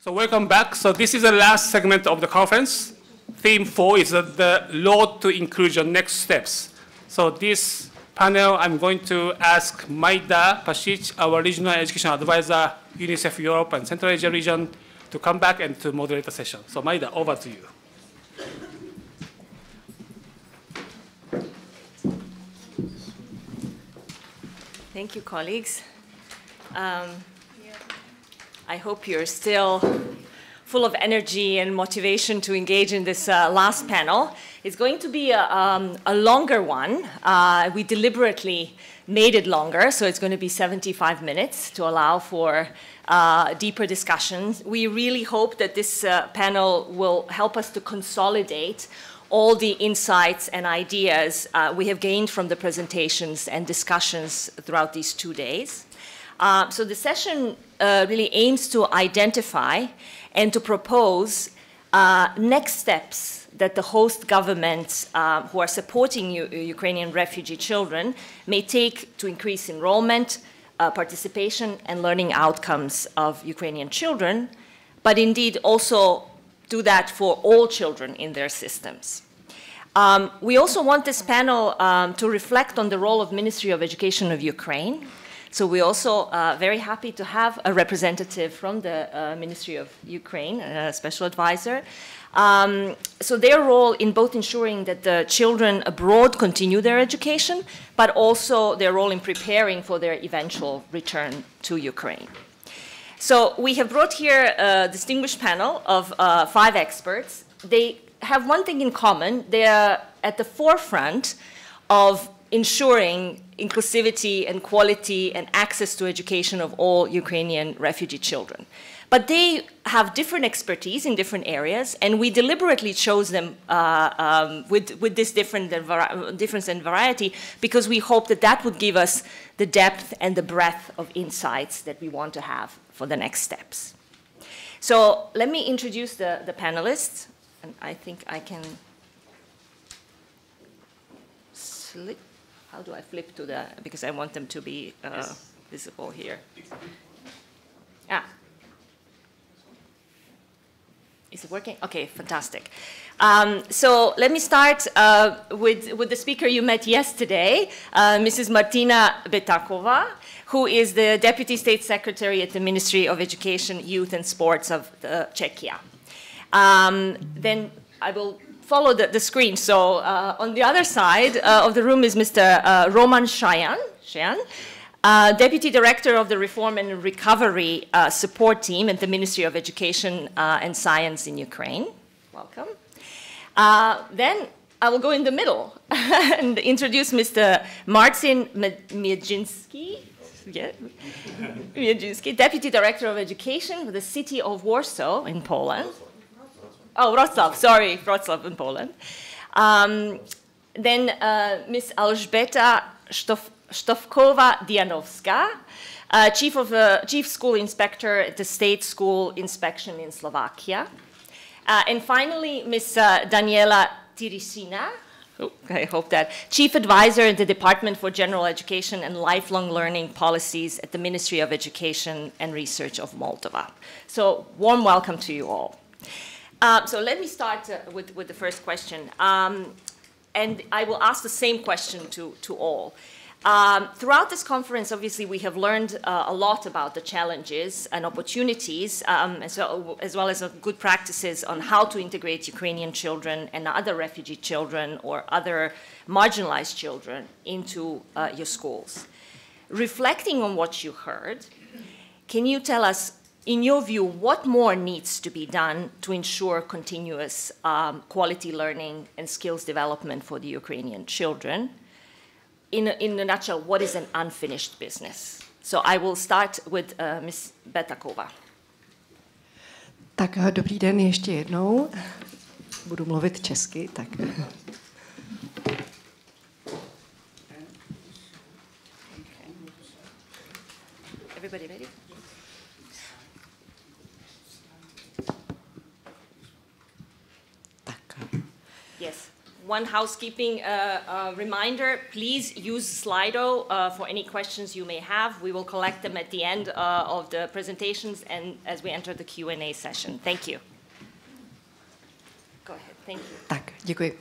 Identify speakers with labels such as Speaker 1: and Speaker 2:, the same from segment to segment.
Speaker 1: So welcome back. So this is the last segment of the conference. Theme 4 is the road to inclusion, next steps. So this panel, I'm going to ask Maida Pasic, our regional education advisor, UNICEF Europe and Central Asia region, to come back and to moderate the session. So Maida, over to you.
Speaker 2: Thank you, colleagues. I hope you're still full of energy and motivation to engage in this last panel. It's going to be a longer one. We deliberately made it longer, so it's going to be 75 minutes to allow for deeper discussions. We really hope that this panel will help us to consolidate all the insights and ideas we have gained from the presentations and discussions throughout these 2 days. So the session really aims to identify and to propose next steps that the host governments who are supporting Ukrainian refugee children may take to increase enrollment, participation, and learning outcomes of Ukrainian children, but indeed also do that for all children in their systems. We also want this panel to reflect on the role of Ministry of Education of Ukraine. So we're also very happy to have a representative from the Ministry of Ukraine, a special advisor. So their role in both ensuring that the children abroad continue their education, but also their role in preparing for their eventual return to Ukraine. So we have brought here a distinguished panel of 5 experts. They have one thing in common. They are at the forefront of ensuring inclusivity and quality and access to education of all Ukrainian refugee children. But they have different expertise in different areas, and we deliberately chose them with this difference and variety because we hope that that would give us the depth and the breadth of insights that we want to have for the next steps. So let me introduce the panelists, and I think I can slip. How do I flip to the, because I want them to be visible here. Is it working? Okay, fantastic. So let me start with the speaker you met yesterday, Mrs. Martina Běťáková, who is the Deputy State Secretary at the Ministry of Education, Youth and Sports of Czechia. Then I will follow the screen. So on the other side of the room is Mr. Roman Shayan, Deputy Director of the Reform and Recovery Support Team at the Ministry of Education and Science in Ukraine. Welcome. Then I will go in the middle and introduce Mr. Marcin Miedziński, Deputy Director of Education for the city of Warsaw in Poland. Oh, Wrocław, sorry, Wrocław in Poland. Then Ms. Elżbieta Stofkowa-Dianowska, Chief School Inspector at the State School Inspection in Slovakia. And finally, Ms. Daniela Tirisina, I hope that, Chief Advisor in the Department for General Education and Lifelong Learning Policies at the Ministry of Education and Research of Moldova. So, warm welcome to you all. So let me start with the first question. And I will ask the same question to all. Throughout this conference, obviously, we have learned a lot about the challenges and opportunities, as well as good practices on how to integrate Ukrainian children and other refugee children or other marginalized children into your schools. Reflecting on what you heard, can you tell us, in your view, what more needs to be done to ensure continuous quality learning and skills development for the Ukrainian children? In a nutshell, what is an unfinished business? So I will start with Ms. Běťáková.
Speaker 3: Tak dobrý den ještě jednou. Budu mluvit česky, tak.
Speaker 2: Everybody ready? Yes. one housekeeping reminder, please use Slido for any questions you may have. We will collect them at the end of the presentations and as we enter the Q&A session. Thank you. Go ahead. Thank you.
Speaker 3: Tak, děkuji.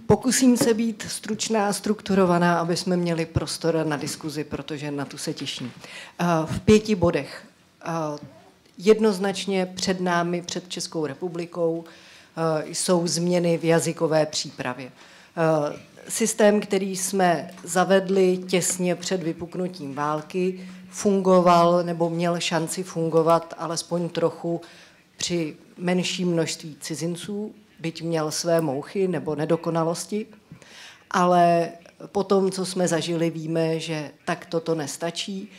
Speaker 3: Pokusím se být stručná, strukturovaná, aby jsme měli prostor na diskuzi, protože na tu se těším. V 5 bodech. Jednoznačně před námi, před Českou republikou, jsou změny v jazykové přípravě. Systém, který jsme zavedli těsně před vypuknutím války, fungoval nebo měl šanci fungovat alespoň trochu při menším množství cizinců, byť měl své mouchy nebo nedokonalosti, ale po tom, co jsme zažili, víme, že tak toto nestačí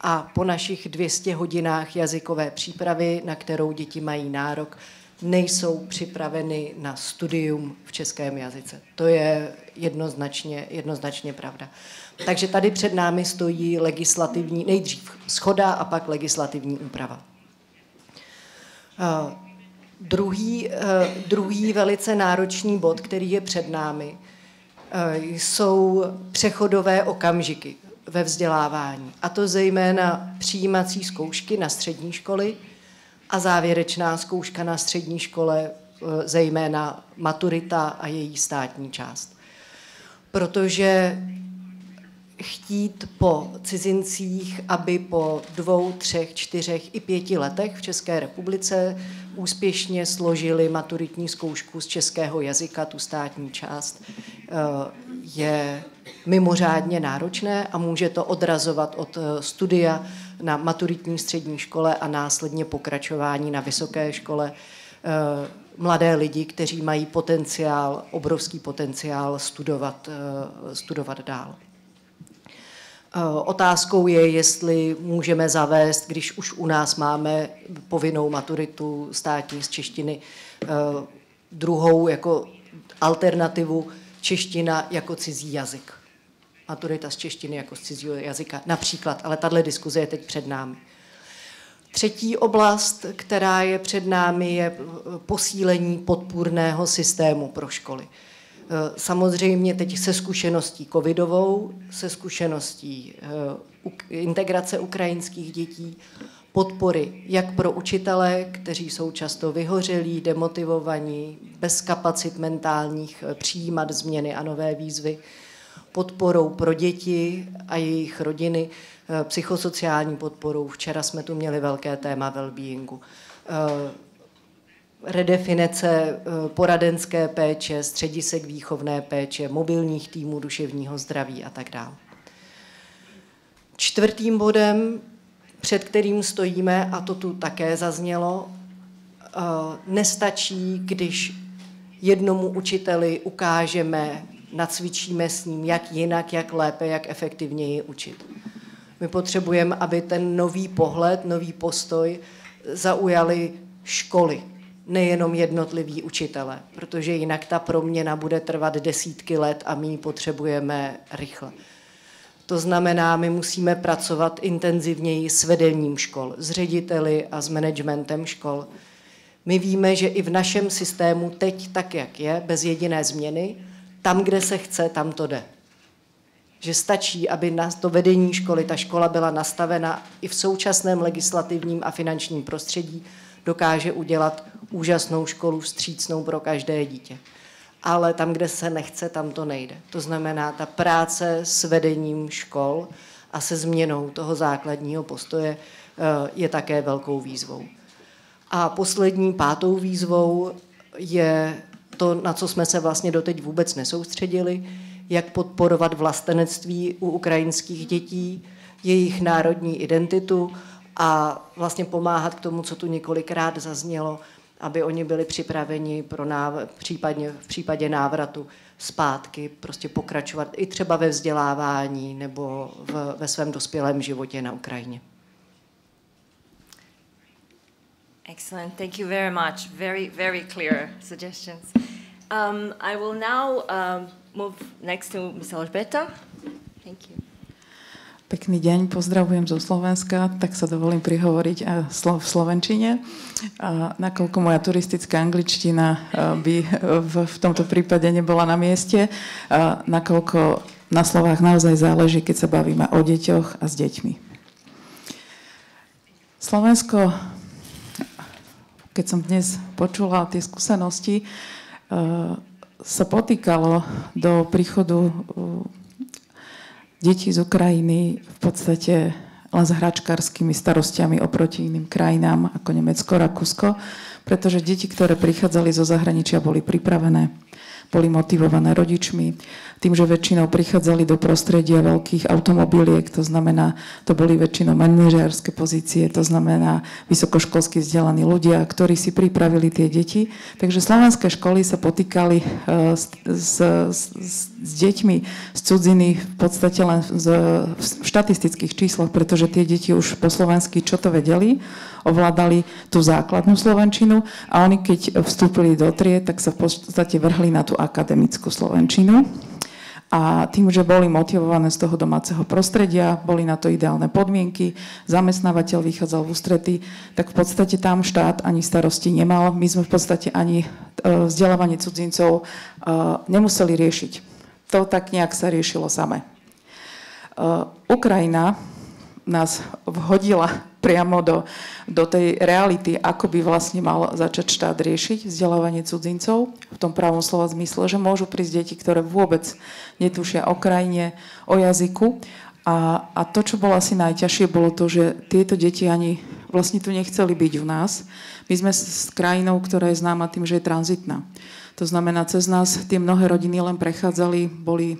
Speaker 3: a po našich 200 hodinách jazykové přípravy, na kterou děti mají nárok, nejsou připraveny na studium v českém jazyce. To je jednoznačně pravda. Takže tady před námi stojí legislativní, nejdřív shoda a pak legislativní úprava. Druhý velice náročný bod, který je před námi, jsou přechodové okamžiky ve vzdělávání. A to zejména přijímací zkoušky na střední školy a závěrečná zkouška na střední škole, zejména maturita a její státní část. Protože chtít po cizincích, aby po 2, 3, 4 i 5 letech v České republice úspěšně složili maturitní zkoušku z českého jazyka, tu státní část, je mimořádně náročné a může to odrazovat od studia na maturitní střední škole a následně pokračování na vysoké škole mladé lidi, kteří mají obrovský potenciál studovat dál. Otázkou je, jestli můžeme zavést, když už u nás máme povinnou maturitu státní z češtiny, druhou jako alternativu čeština jako cizí jazyk. Maturita z češtiny jako z cizího jazyka například, ale tahle diskuze je teď před námi. Třetí oblast, která je před námi, je posílení podpůrného systému pro školy. Samozřejmě teď se zkušeností covidovou, se zkušeností integrace ukrajinských dětí, podpory jak pro učitele, kteří jsou často vyhořelí, demotivovaní, bez kapacit mentálních přijímat změny a nové výzvy, podporou pro děti a jejich rodiny, psychosociální podporou. Včera jsme tu měli velké téma wellbeingu. Redefinice poradenské péče, středisek výchovné péče, mobilních týmů duševního zdraví a tak dále. Čtvrtým bodem, před kterým stojíme, a to tu také zaznělo, nestačí, když jednomu učiteli ukážeme, nacvičíme s ním, jak jinak, jak lépe, jak efektivněji učit. My potřebujeme, aby ten nový pohled, nový postoj zaujali školy, nejenom jednotliví učitelé, protože jinak ta proměna bude trvat desítky let a my ji potřebujeme rychle. To znamená, my musíme pracovat intenzivněji s vedením škol, s řediteli a s managementem škol. My víme, že i v našem systému teď tak, jak je, bez jediné změny, tam, kde se chce, tam to jde. Že stačí, aby na to vedení školy, ta škola byla nastavena i v současném legislativním a finančním prostředí, dokáže udělat úžasnou školu vstřícnou pro každé dítě. Ale tam, kde se nechce, tam to nejde. To znamená, ta práce s vedením škol a se změnou toho základního postoje je také velkou výzvou. A poslední, 5. výzvou je to, na co jsme se vlastně doteď vůbec nesoustředili, jak podporovat vlastenectví u ukrajinských dětí, jejich národní identitu a vlastně pomáhat k tomu, co tu několikrát zaznělo, aby oni byli připraveni pro v případě návratu zpátky, prostě pokračovat i třeba ve vzdělávání nebo ve svém dospělém životě na Ukrajině.
Speaker 2: Excellent. Thank you very much. Very, very clear suggestions. I will now move next to Ms. Alžbeta. Thank you.
Speaker 4: Pekný deň, pozdravujem zo Slovenska, tak sa dovolím prihovoriť v slovenčine. Nakoľko moja turistická angličtina by v tomto prípade nebola na mieste, nakoľko na slovách naozaj záleží, keď sa bavíme o deťoch a s deťmi. Slovensko, keď som dnes počula tie skúsenosti, sa potýkalo do príchodu detí z Ukrajiny v podstate len s hračkárskymi starostiami oproti iným krajinám ako Nemecko, Rakúsko, pretože deti, ktoré prichádzali zo zahraničia, boli pripravené, boli motivované rodičmi, tým, že väčšinou prichádzali do prostredia veľkých automobiliek, to znamená, to boli väčšinou manažérske pozície, to znamená vysokoškolsky vzdelaní ľudia, ktorí si pripravili tie deti. Takže slovenské školy sa potýkali s deťmi z cudziny v podstate len v štatistických číslach, pretože tie deti už po slovensky čo to vedeli, ovládali tú základnú slovenčinu a oni keď vstúpili do tried, tak sa v podstate vrhli na tú akademickú slovenčinu. A tým, že boli motivované z toho domáceho prostredia, boli na to ideálne podmienky, zamestnávateľ vychádzal v ústrety, tak v podstate tam štát ani starosti nemal. My sme v podstate ani vzdelávanie cudzincov nemuseli riešiť. To tak nejak sa riešilo samé. Ukrajina nás vhodila priamo do tej reality, ako by vlastne mal začať štát riešiť vzdelávanie cudzincov v tom pravom slova zmysle, že môžu prísť deti, ktoré vôbec netušia o krajine, o jazyku. A to, čo bolo asi najťažšie, bolo to, že tieto deti ani vlastne tu nechceli byť u nás. My sme s krajinou, ktorá je známa tým, že je tranzitná. To znamená, cez nás tie mnohé rodiny len prechádzali, boli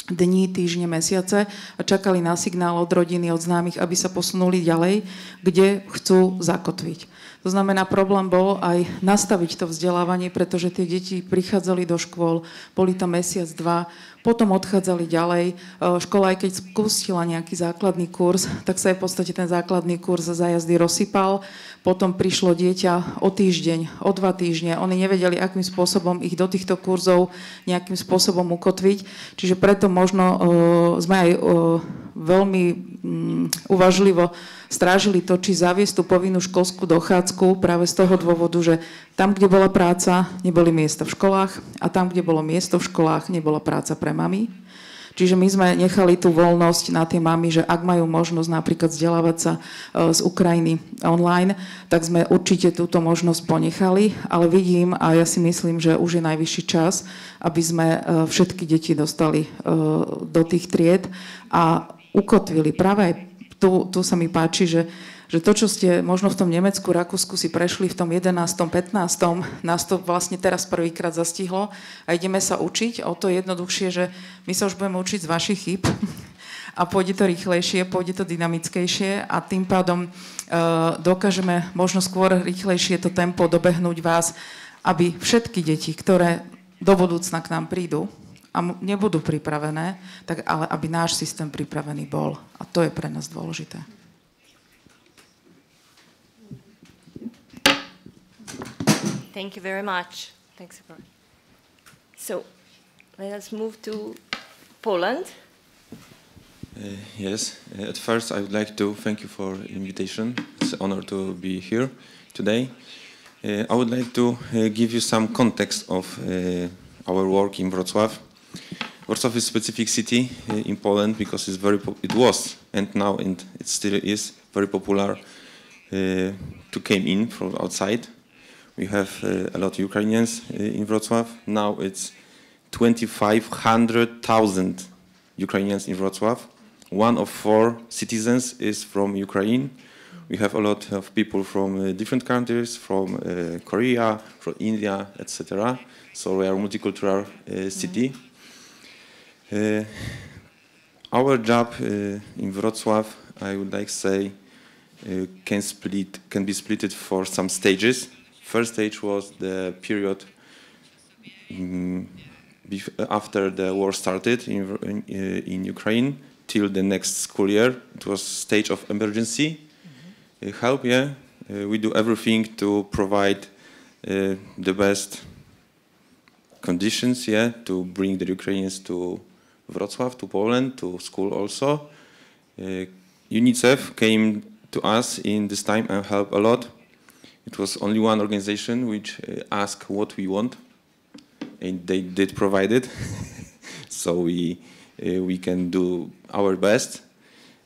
Speaker 4: dní, týždne, mesiace a čakali na signál od rodiny, od známych, aby sa posunuli ďalej, kde chcú zakotviť. To znamená, problém bol aj nastaviť to vzdelávanie, pretože tie deti prichádzali do škôl, boli tam mesiac, dva, potom odchádzali ďalej. Škola, aj keď spustila nejaký základný kurz, tak sa aj v podstate ten základný kurz za jazdy rozsypal. Potom prišlo dieťa o týždeň, o 2 týždne. Oni nevedeli, akým spôsobom ich do týchto kurzov nejakým spôsobom ukotviť. Čiže preto možno sme aj veľmi uvažlivo strážili to, či zaviesť tú povinnú školskú dochádzku práve z toho dôvodu, že tam, kde bola práca, neboli miesta v školách a tam, kde bolo miesto v školách, nebola práca pre mami. Čiže my sme nechali tú voľnosť na tie mamy, že ak majú možnosť napríklad vzdelávať sa z Ukrajiny online, tak sme určite túto možnosť ponechali, ale vidím a ja si myslím, že už je najvyšší čas, aby sme všetky deti dostali do tých tried a ukotvili. Práve aj tu sa mi páči, že to, čo ste možno v tom Nemecku, Rakúsku si prešli v tom 11., 15., nás to vlastne teraz prvýkrát zastihlo a ideme sa učiť. O to jednoduchšie, že my sa už budeme učiť z vašich chýb a pôjde to rýchlejšie, pôjde to dynamickejšie a tým pádom dokážeme možno skôr rýchlejšie to tempo dobehnúť vás, aby všetky deti, ktoré do budúcna k nám prídu a nebudú pripravené, tak ale aby náš systém pripravený bol. A to je pre nás dôležité.
Speaker 2: Thank you very much. Thanks. So, let us move to Poland.
Speaker 5: Yes, at first I would like to thank you for the invitation. It's an honor to be here today. I would like to give you some context of our work in Wrocław. Wrocław is a specific city in Poland because it was and now it still is very popular to come in from outside. We have a lot of Ukrainians in Wrocław. Now it's 2,500,000 Ukrainians in Wrocław. 1 of 4 citizens is from Ukraine. We have a lot of people from different countries, from Korea, from India, etc. So we are a multicultural city. Our job in Wrocław, I would like to say, can be split for some stages. First stage was the period after the war started in Ukraine till the next school year. It was stage of emergency help. We do everything to provide the best conditions to bring the Ukrainians to Wrocław, to Poland, to school also. UNICEF came to us in this time and helped a lot. It was only one organization which asked what we want, and they did provide it. So we can do our best.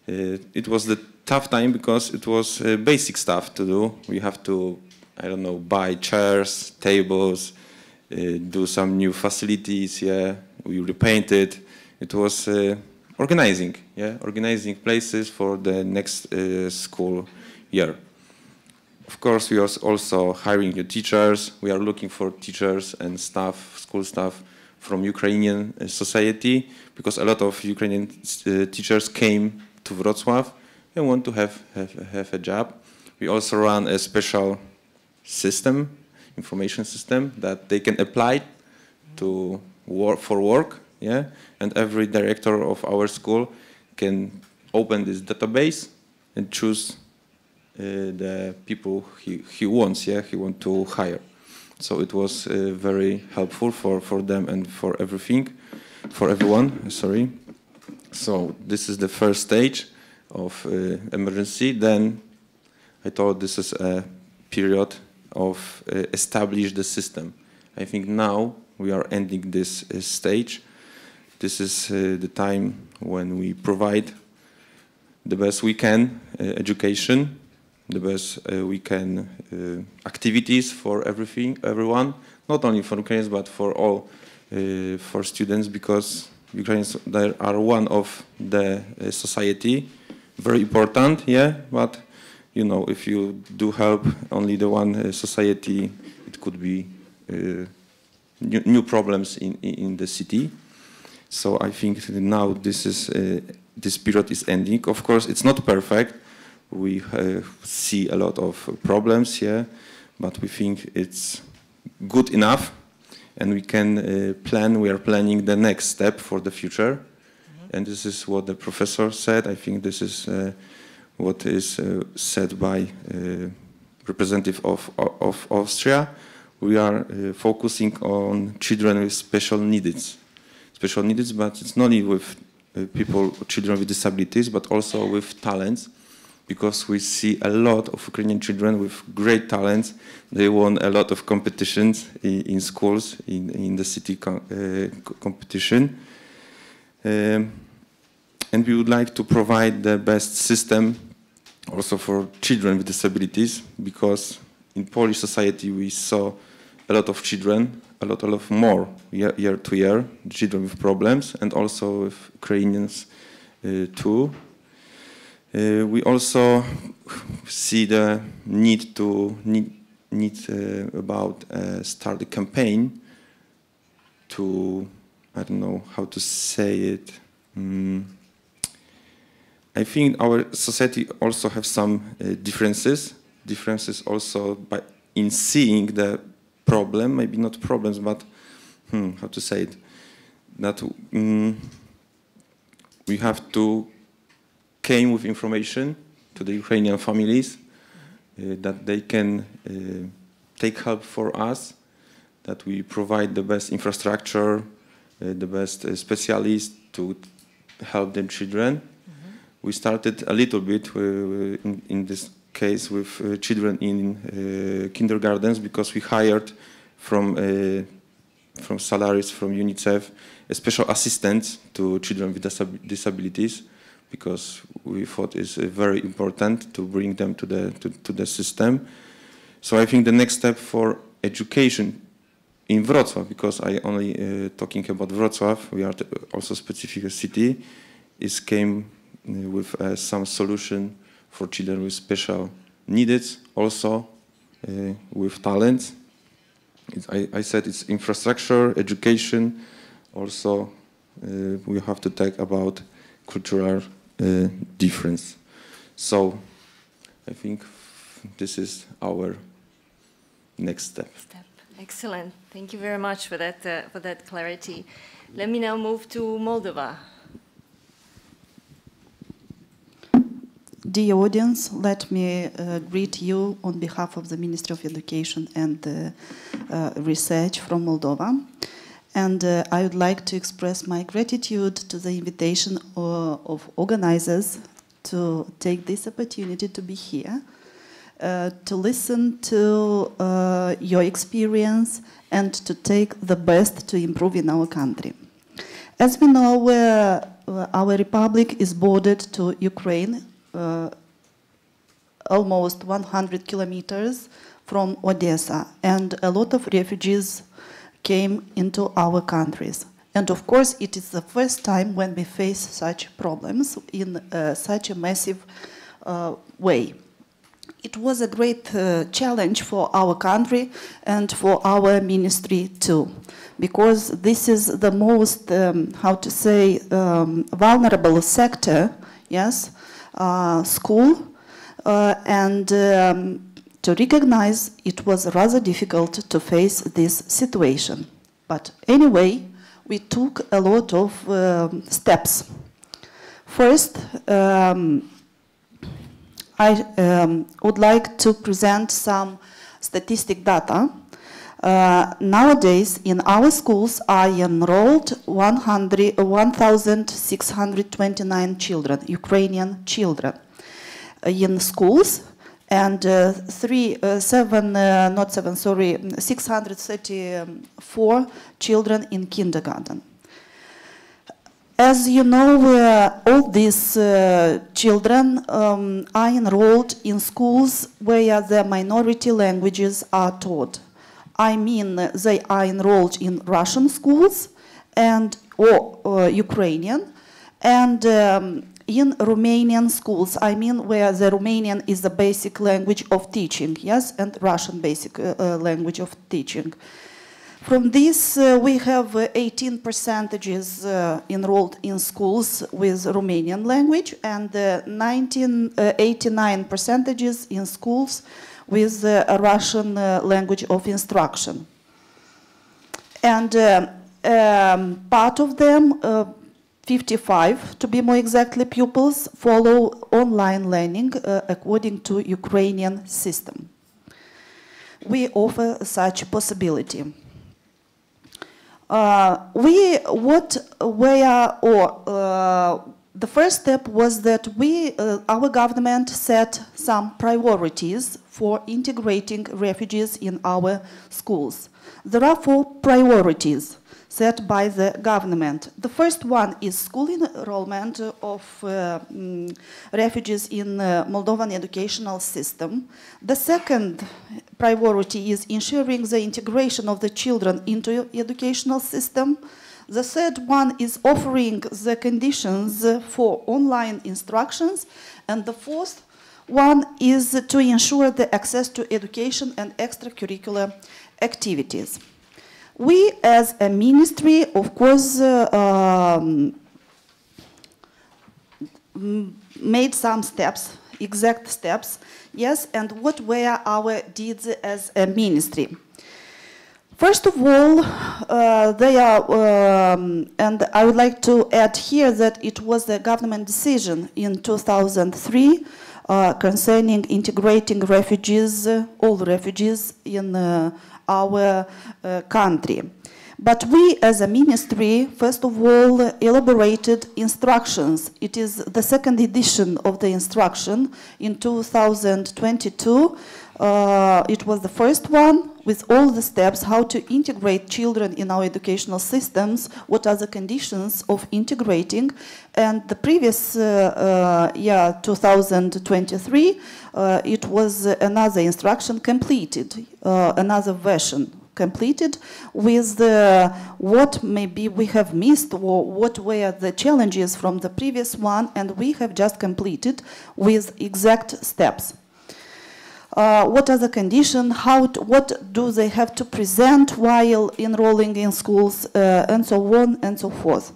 Speaker 5: It was the tough time because it was basic stuff to do. We have to, I don't know, buy chairs, tables, do some new facilities. Yeah, we repainted. It was organizing places for the next school year. Of course, we are also hiring new teachers. We are looking for teachers and staff, school staff from Ukrainian society, because a lot of Ukrainian teachers came to Wrocław and want to have a job. We also run a special system, information system, that they can apply to work. Yeah, and every director of our school can open this database and choose the people he wants. Yeah, he wants to hire. So it was very helpful for them and for everyone. Sorry. So this is the first stage of emergency. Then I thought this is a period of establish the system. I think now we are ending this stage. This is the time when we provide the best we can education, the best we can activities for everyone, not only for Ukrainians but for all for students, because Ukrainians they are one of the society, very important, yeah. But you know, if you do help only the one society, it could be new problems in the city. So I think now this period is ending. Of course, it's not perfect. We see a lot of problems here, but we think it's good enough, and we can plan. We are planning the next step for the future, and this is what the professor said. I think this is what is said by representative of Austria. We are focusing on children with special needs, but it's not only with children with disabilities, but also with talents, because we see a lot of Ukrainian children with great talents. They won a lot of competitions in schools, in the city competition. And we would like to provide the best system also for children with disabilities, because in Polish society we saw a lot of children, a lot more year to year, children with problems, and also with Ukrainians too. We also see the need about start a campaign to, I don't know how to say it. I think our society also have some differences also in seeing the problem, maybe not problems, but how to say it, that we have to came with information to the Ukrainian families that they can take help for us, that we provide the best infrastructure, the best specialists to help them children. We started a little bit in this case with children in kindergartens, because we hired from salaries from UNICEF a special assistant to children with disabilities, because we thought it's very important to bring them to the system. So I think the next step for education in Wrocław, because I only talking about Wrocław, we are also specific city, is came with some solution for children with special needs, also with talents. I said it's infrastructure, education, also we have to talk about cultural difference. So I think this is our next step.
Speaker 2: Excellent. Thank you very much for that clarity. Let me now move to Moldova.
Speaker 6: Dear audience, let me greet you on behalf of the Ministry of Education and Research from Moldova. And I would like to express my gratitude to the invitation of organizers to take this opportunity to be here, to listen to your experience and to take the best to improve in our country. As we know, our republic is bordered to Ukraine, almost 100 kilometers from Odessa, and a lot of refugees came into our countries. And of course, it is the first time when we face such problems in such a massive way. It was a great challenge for our country and for our ministry too, because this is the most, vulnerable sector, yes, school, and to recognize it was rather difficult to face this situation. But anyway, we took a lot of steps. First, I would like to present some statistic data. Nowadays, in our schools are enrolled 1,629 children, Ukrainian children, in schools, and 634 children in kindergarten. As you know, all these children are enrolled in schools where the minority languages are taught. I mean, they are enrolled in Russian schools and or Ukrainian, and in Romanian schools, I mean, where the Romanian is the basic language of teaching, yes, and Russian basic language of teaching. From this, we have 18% enrolled in schools with Romanian language, and 89% in schools with Russian language of instruction. And part of them, 55 to be more exactly, pupils follow online learning according to Ukrainian system. We offer such possibility. The first step was that our government set some priorities for integrating refugees in our schools. There are 4 priorities set by the government. The first one is school enrollment of refugees in Moldovan educational system. The second priority is ensuring the integration of the children into educational system. The third one is offering the conditions for online instructions. And the fourth one is to ensure the access to education and extracurricular activities. We, as a ministry, of course, made some steps, exact steps, yes, and what were our deeds as a ministry? First of all, and I would like to add here that it was a government decision in 2003 concerning integrating refugees, all refugees in our country. But we, as a ministry, first of all, elaborated instructions. It is the second edition of the instruction in 2022. It was the first one with all the steps how to integrate children in our educational systems, what are the conditions of integrating. And the previous year, 2023, it was another instruction completed, another version completed with what maybe we have missed or what were the challenges from the previous one, and we have just completed with exact steps. What are the conditions, what do they have to present while enrolling in schools, and so on and so forth.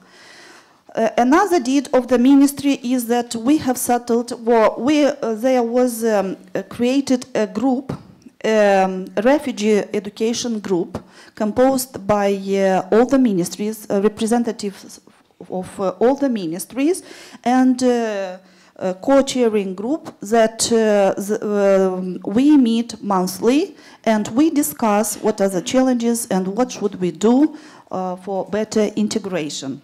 Speaker 6: Another deed of the ministry is that we have settled, there was created a group, refugee education group, composed by all the ministries, representatives of all the ministries, and co-chairing group that we meet monthly, and we discuss what are the challenges and what should we do for better integration.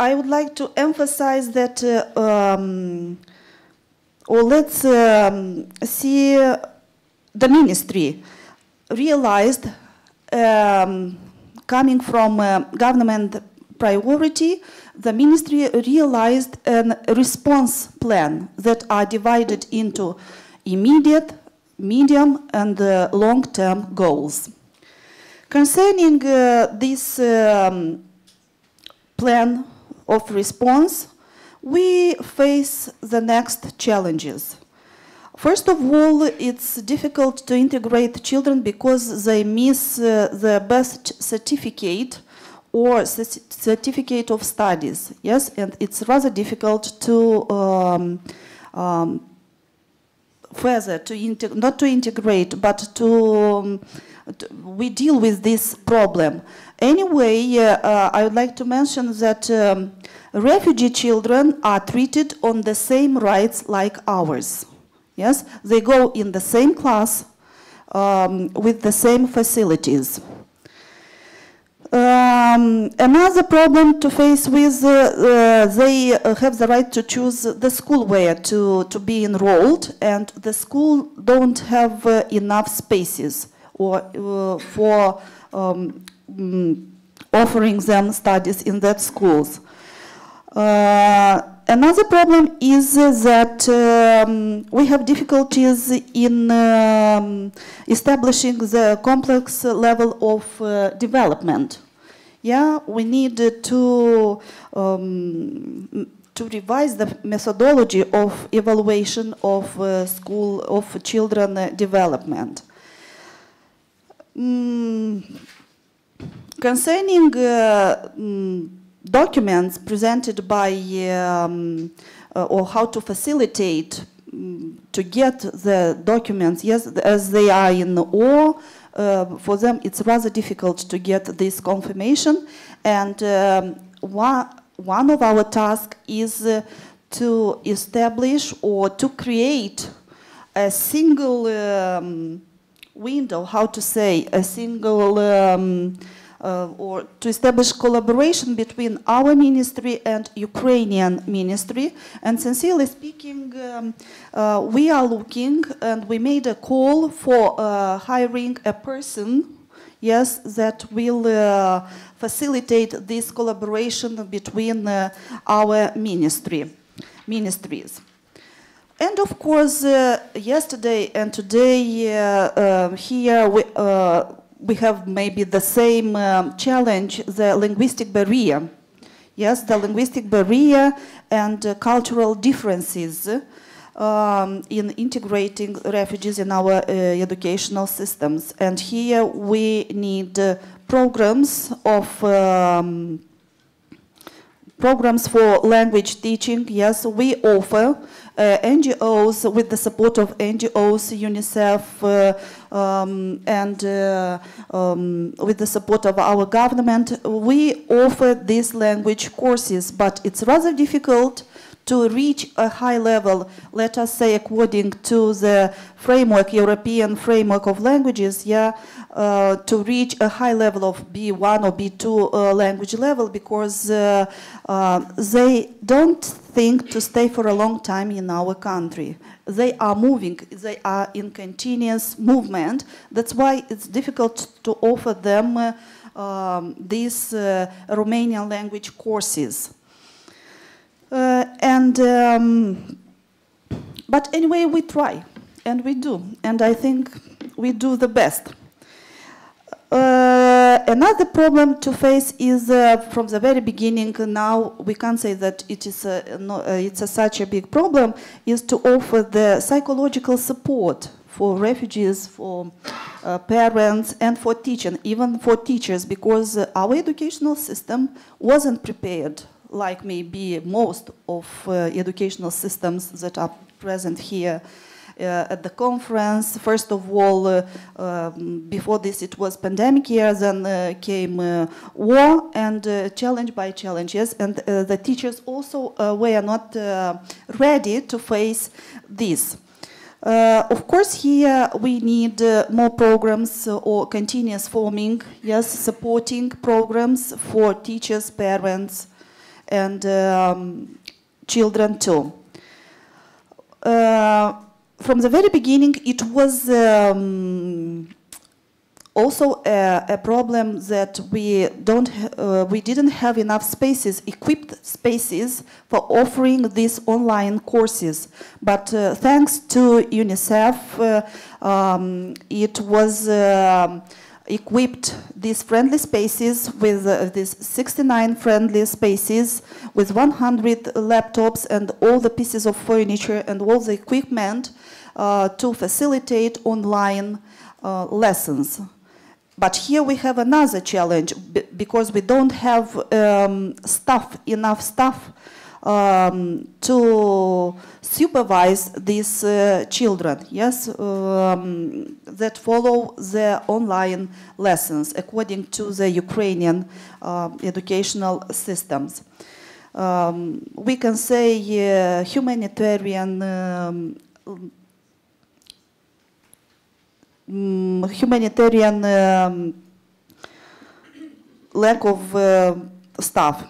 Speaker 6: I would like to emphasize that, or let's see, the ministry realized, coming from government priority, the ministry realized a response plan that are divided into immediate, medium, and long-term goals. Concerning this plan of response, we face the next challenges. First of all, it's difficult to integrate children because they miss the birth certificate or certificate of studies. Yes, and it's rather difficult to further to not to integrate, but to we deal with this problem. Anyway, I would like to mention that refugee children are treated on the same rights like ours. Yes, they go in the same class with the same facilities. Another problem to face with, they have the right to choose the school where to be enrolled, and the school don't have enough spaces or for offering them studies in that schools. Another problem is that we have difficulties in establishing the complex level of development. Yeah, we need to revise the methodology of evaluation of school of children development. Concerning documents presented by or how to facilitate to get the documents, yes, as they are in or for them it's rather difficult to get this confirmation, and one of our tasks is to establish or to create a single window, how to say, a single or to establish collaboration between our ministry and Ukrainian ministry. And sincerely speaking, we are looking, and we made a call for hiring a person, yes, that will facilitate this collaboration between our ministries. And of course, yesterday and today here we have maybe the same challenge, the linguistic barrier. Yes, the linguistic barrier and cultural differences in integrating refugees in our educational systems. And here we need programs for language teaching. Yes, we offer NGOs, with the support of NGOs, UNICEF, and with the support of our government, we offer these language courses, but it's rather difficult to reach a high level, let us say according to the framework, European framework of languages, yeah, to reach a high level of B1 or B2 language level, because they don't think to stay for a long time in our country. They are moving, they are in continuous movement. That's why it's difficult to offer them these Romanian language courses. But anyway, we try, and we do, and I think we do the best. Another problem to face is from the very beginning. Now we can't say that it is such a big problem. Is to offer the psychological support for refugees, for parents, and for teaching, even for teachers, because our educational system wasn't prepared, like maybe most of educational systems that are present here at the conference. First of all, before this it was pandemic year, then came war, and challenge by challenge, yes, and the teachers also were not ready to face this. Of course, here we need more programs or continuous forming, yes, supporting programs for teachers, parents, and children too. From the very beginning, it was also a problem that we didn't have enough spaces, equipped spaces for offering these online courses. But thanks to UNICEF, it was equipped these friendly spaces with these 69 friendly spaces with 100 laptops and all the pieces of furniture and all the equipment to facilitate online lessons. But here we have another challenge because we don't have enough staff to supervise these children, yes, that follow the online lessons according to the Ukrainian educational systems. We can say humanitarian lack of staff.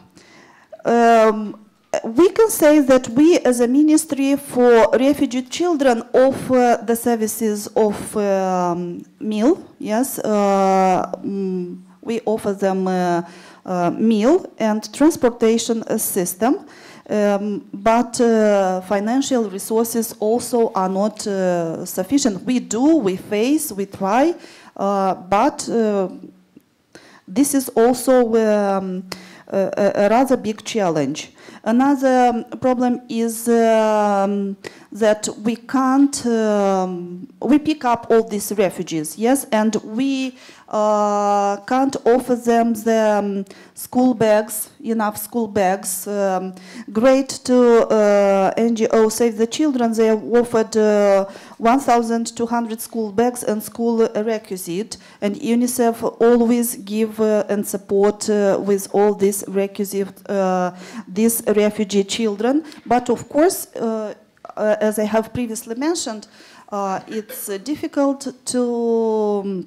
Speaker 6: We can say that we as a ministry for refugee children offer the services of meal, yes, we offer them meal and transportation system, but financial resources also are not sufficient. We try, but this is also a rather big challenge. Another problem is that we can't, we pick up all these refugees, yes, and we can't offer them the school bags, enough school bags. Great to NGO Save the Children, they have offered 1,200 school bags and school requisite, and UNICEF always give and support with all these requisite, these refugee children. But of course, as I have previously mentioned, it's difficult to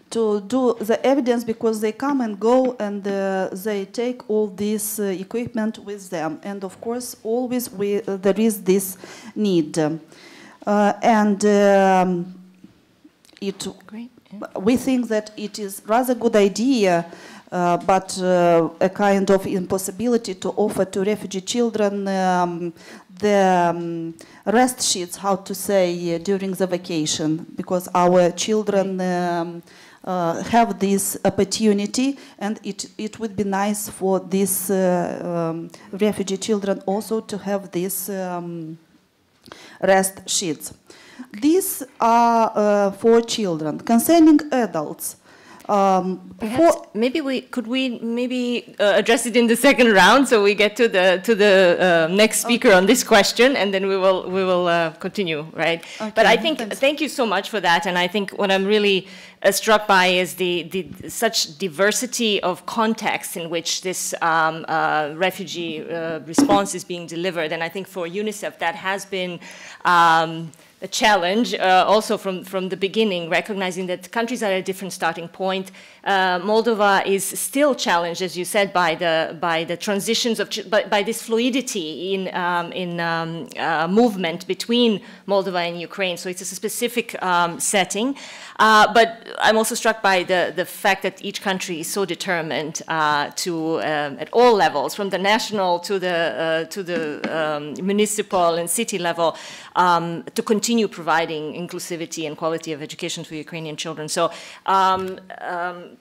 Speaker 6: do the evidence because they come and go and they take all this equipment with them. And of course, always there is this need. We think that it is rather good idea, but a kind of impossibility to offer to refugee children the rest sheets, how to say, during the vacation, because our children have this opportunity, and it would be nice for these refugee children also to have these rest sheets. These are for children. Concerning adults,
Speaker 2: perhaps maybe we could address it in the second round, so we get to the next speaker on this question, and then we will continue, right? Okay, but I think thank you so much for that, and I think what I'm really struck by is the such diversity of contexts in which this refugee response is being delivered, and I think for UNICEF that has been a challenge also from the beginning, recognizing that countries are at a different starting point. Moldova is still challenged, as you said, by the transitions of by this fluidity in movement between Moldova and Ukraine. So it's a specific setting. But I'm also struck by the fact that each country is so determined to, at all levels, from the national to the municipal and city level, to continue providing inclusivity and quality of education for Ukrainian children. So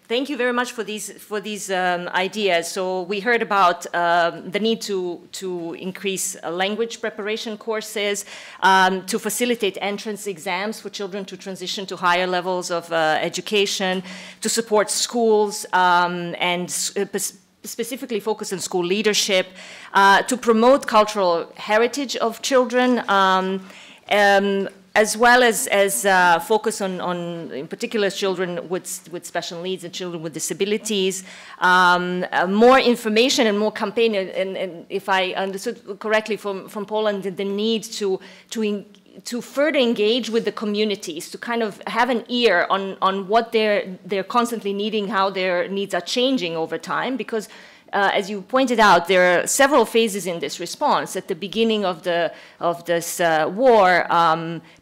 Speaker 2: thank you very much for these ideas. So we heard about the need to increase language preparation courses, to facilitate entrance exams for children to transition to higher levels of education, to support schools and specifically focus on school leadership, to promote cultural heritage of children, as well as focus on in particular children with special needs and children with disabilities, more information and more campaign, and if I understood correctly from Poland, the need to further engage with the communities, to kind of have an ear on what they're constantly needing, how their needs are changing over time, because as you pointed out, there are several phases in this response. At the beginning of this war,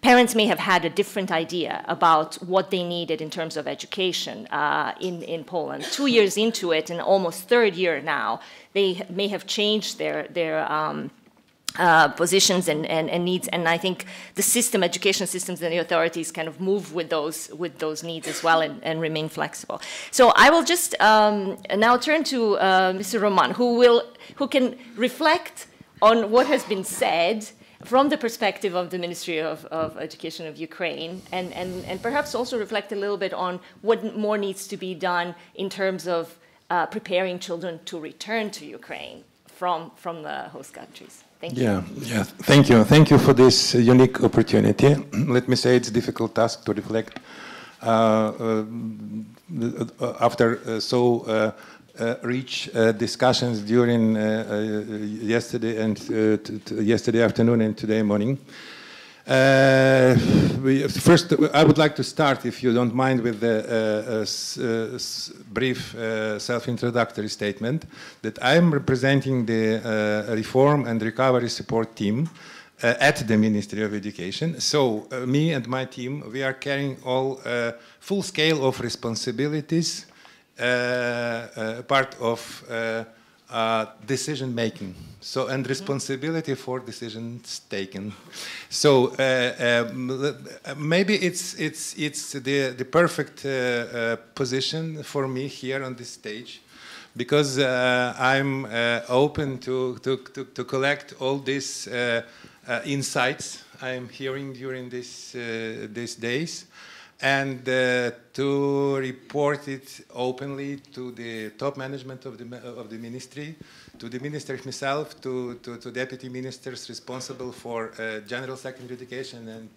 Speaker 2: parents may have had a different idea about what they needed in terms of education in Poland. 2 years into it, and almost third year now, they may have changed their positions and needs, and I think the education systems and the authorities kind of move with those needs as well and remain flexible. So I will just now turn to Mr. Roman, who can reflect on what has been said from the perspective of the Ministry of Education of Ukraine, and perhaps also reflect a little bit on what more needs to be done in terms of preparing children to return to Ukraine from the host countries. Thank you.
Speaker 7: Yeah, thank you. Thank you for this unique opportunity. Let me say it's a difficult task to reflect after rich discussions during yesterday and yesterday afternoon and today morning. First, I would like to start, if you don't mind, with a brief self-introductory statement that I'm representing the Reform and Recovery Support Team at the Ministry of Education. So me and my team, we are carrying all full scale of responsibilities, part of decision making. So, and responsibility for decisions taken. So maybe it's the perfect position for me here on this stage, because I'm open to collect all these insights I'm hearing during these days, and to report it openly to the top management of the ministry, to the minister himself, to deputy ministers responsible for general secondary education and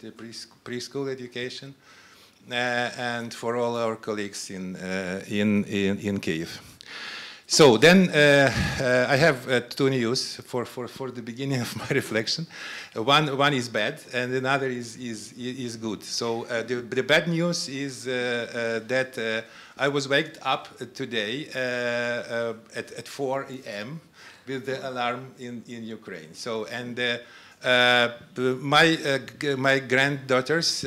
Speaker 7: preschool education, and for all our colleagues in Kyiv. So then I have two news for the beginning of my reflection. One is bad, and another is good. So the bad news is that I was waked up today at 4 a.m. with the alarm in Ukraine. So, and my granddaughters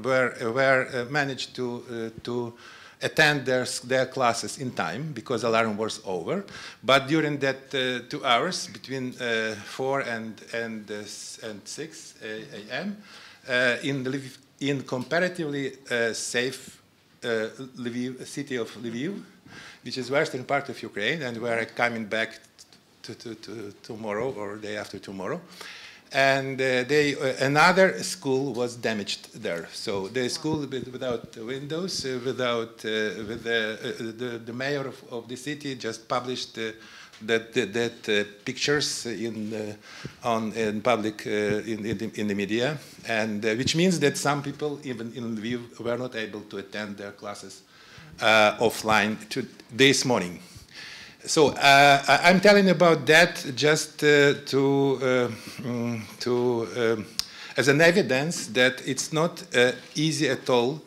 Speaker 7: were managed to attend their classes in time because alarm was over. But during that 2 hours between 4 and 6 a.m. in comparatively safe city of Lviv, which is western part of Ukraine, and where I'm coming back to tomorrow or day after tomorrow. And another school was damaged there. So the school without windows, with the mayor of the city just published that pictures in public in the media, and which means that some people even in Lviv were not able to attend their classes offline this morning. So I'm telling about that just as an evidence that it's not easy at all.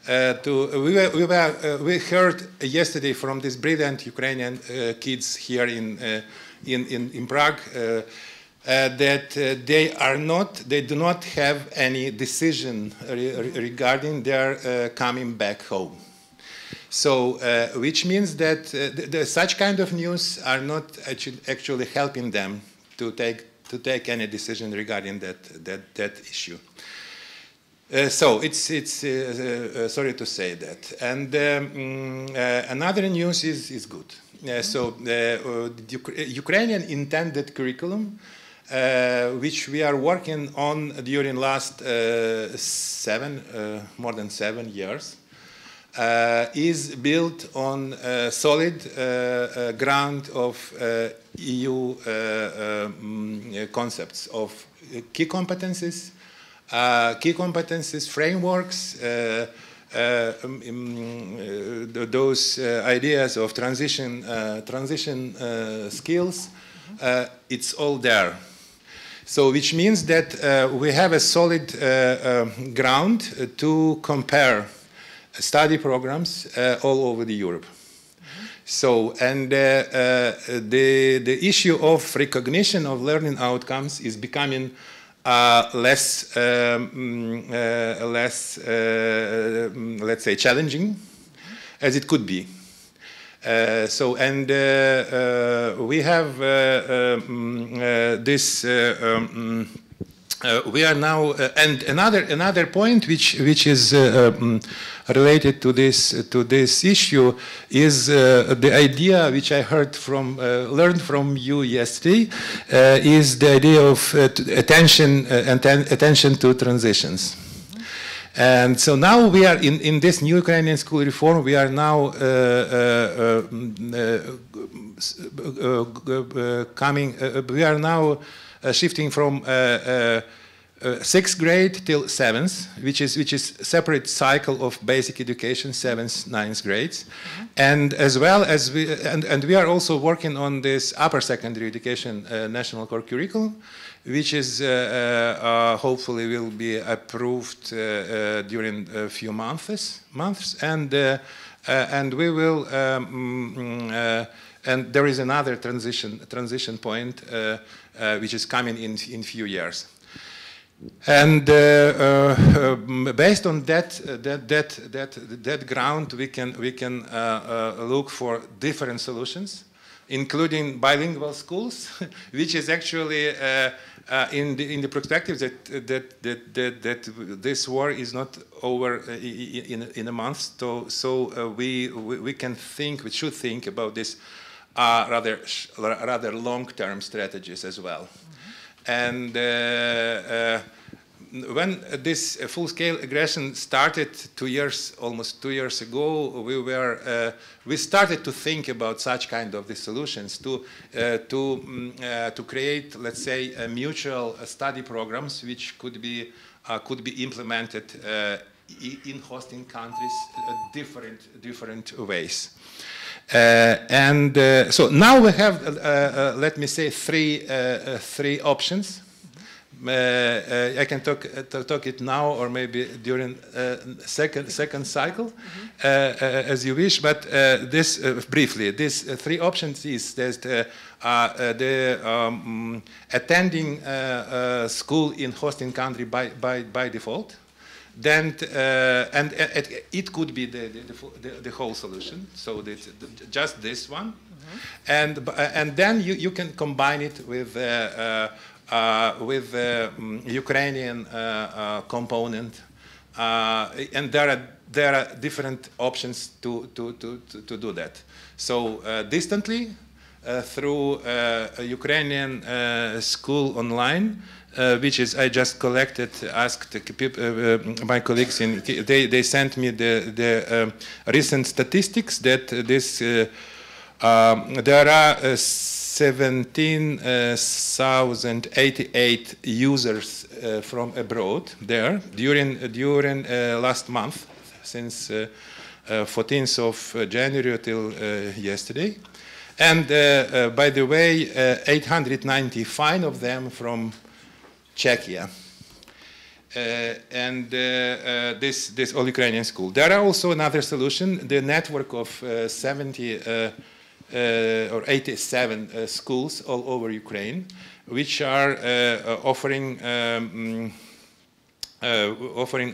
Speaker 7: We heard yesterday from these brilliant Ukrainian kids here in Prague that they do not have any decision regarding their coming back home. So, which means that such kind of news are not actually helping them to take any decision regarding that issue. So it's sorry to say that. And another news is good. So the Ukrainian intended curriculum, which we are working on during last more than 7 years. Is built on solid ground of EU concepts of key competencies, frameworks, those ideas of transition skills. It's all there. So, which means that we have a solid ground to compare study programs all over Europe. So, and the issue of recognition of learning outcomes is becoming less, let's say, challenging as it could be. So, and we have this. We are now, and another point which is related to this issue is the idea which I heard from learned from you yesterday is the idea of attention to transitions. And so now we are in this new Ukrainian school reform. We are now we are now shifting from 6th grade till 7th, which is separate cycle of basic education, 7th, 9th grades, and as well as we are also working on this upper secondary education national core curriculum, which is hopefully will be approved during a few months, and we will and there is another transition point which is coming in few years. And based on that ground, we can look for different solutions, including bilingual schools, which is actually in the perspective that this war is not over in a month. So we can think, we should think about this rather long-term strategies as well. And when this full-scale aggression started almost 2 years ago, we started to think about such kind of the solutions to create, let's say, mutual study programs which could be implemented in hosting countries different ways. So now we have, let me say, three options. I can talk it now or maybe during second cycle, as you wish. But this briefly, these three options is that attending school in hosting country by default. Then and it could be the whole solution. So just this one, and then you can combine it with Ukrainian component, and there are different options to do that. So distantly through Ukrainian school online. Which is I just asked my colleagues they sent me the recent statistics that there are 17,088 users from abroad there during last month, since 14th of January till yesterday, and by the way 895 of them from Czechia, and this all Ukrainian school. There are also another solution, the network of 70 or 87 schools all over Ukraine, which are offering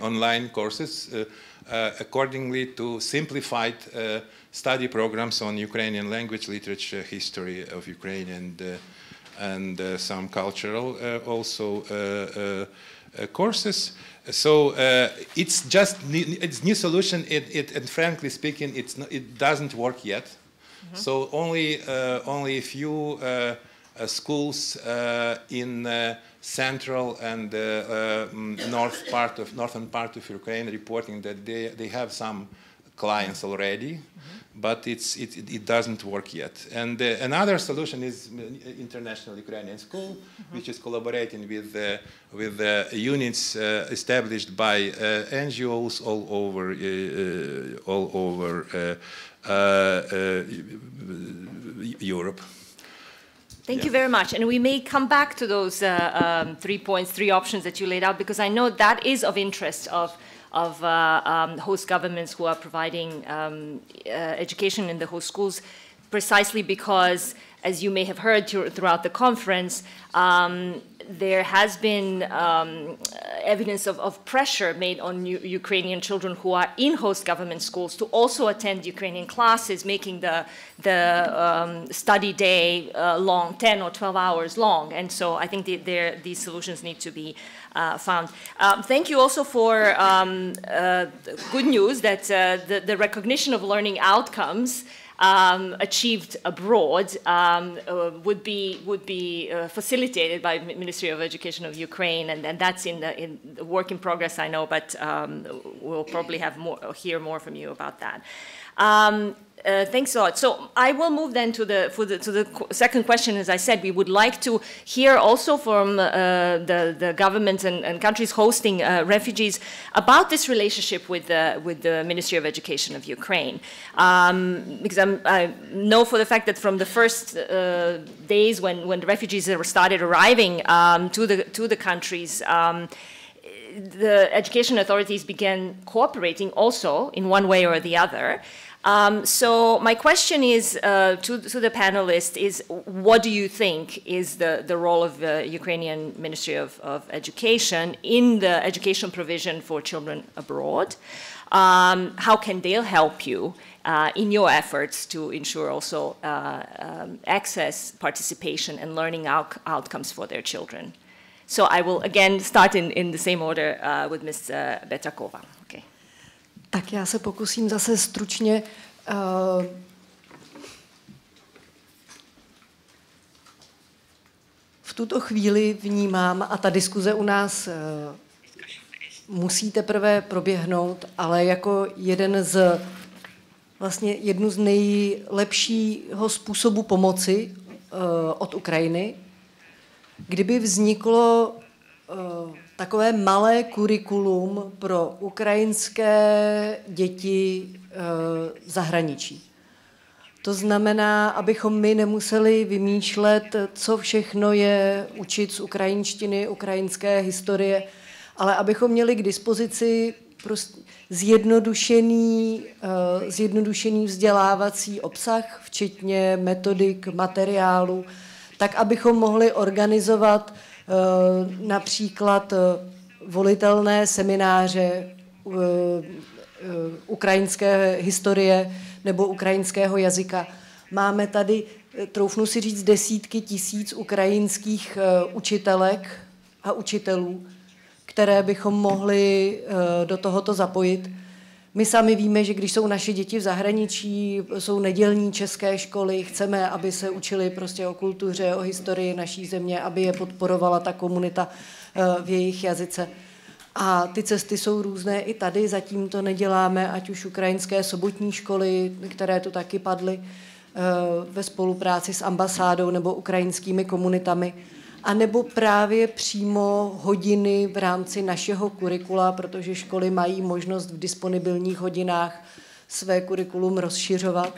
Speaker 7: online courses accordingly to simplified study programs on Ukrainian language, literature, history of Ukraine, and some cultural also courses. So it's new solution. And frankly speaking, it doesn't work yet. So only a few schools in central and northern part of Ukraine reporting that they have some clients already. But it doesn't work yet. And another solution is International Ukrainian School, which is collaborating with units established by NGOs all over Europe.
Speaker 2: Thank you very much. And we may come back to those 3 points, 3 options that you laid out, because I know that is of interest of host governments who are providing education in the host schools, precisely because, as you may have heard throughout the conference, there has been evidence of pressure made on Ukrainian children who are in host government schools to also attend Ukrainian classes, making the study day long, 10 or 12 hours long. And so I think these solutions need to be found. Thank you also for good news that the recognition of learning outcomes achieved abroad would be facilitated by the Ministry of Education of Ukraine, and that's in the work in progress, I know, but we'll probably hear more from you about that. Thanks a lot. So I will move then to the second question. As I said, we would like to hear also from the governments and countries hosting refugees about this relationship with the Ministry of Education of Ukraine. Because I know for the fact that from the first days when the refugees started arriving to the countries, the education authorities began cooperating also in one way or the other. So my question is to the panelists is, what do you think is the role of the Ukrainian Ministry of Education in the education provision for children abroad? How can they help you in your efforts to ensure also access, participation, and learning outcomes for their children? So I will again start in the same order with Ms. Běťáková. Okay.
Speaker 3: Tak já se pokusím zase stručně. V tuto chvíli vnímám, a ta diskuze u nás musí teprve proběhnout, ale jako jednu z nejlepšího způsobu pomoci od Ukrajiny, kdyby vzniklo takové malé kurikulum pro ukrajinské děti v zahraničí. To znamená, abychom my nemuseli vymýšlet, co všechno je učit z ukrajinštiny, ukrajinské historie, ale abychom měli k dispozici prostě zjednodušený vzdělávací obsah, včetně metodik, materiálu, tak abychom mohli organizovat například volitelné semináře ukrajinské historie nebo ukrajinského jazyka. Máme tady, troufnu si říct, desítky tisíc ukrajinských učitelek a učitelů, které bychom mohli do tohoto zapojit. My sami víme, že když jsou naše děti v zahraničí, jsou nedělní české školy, chceme, aby se učili prostě o kultuře, o historii naší země, aby je podporovala ta komunita v jejich jazyce. A ty cesty jsou různé i tady, zatím to neděláme, ať už ukrajinské sobotní školy, které tu taky padly, ve spolupráci s ambasádou nebo ukrajinskými komunitami, a nebo právě přímo hodiny v rámci našeho kurikula, protože školy mají možnost v disponibilních hodinách své kurikulum rozšiřovat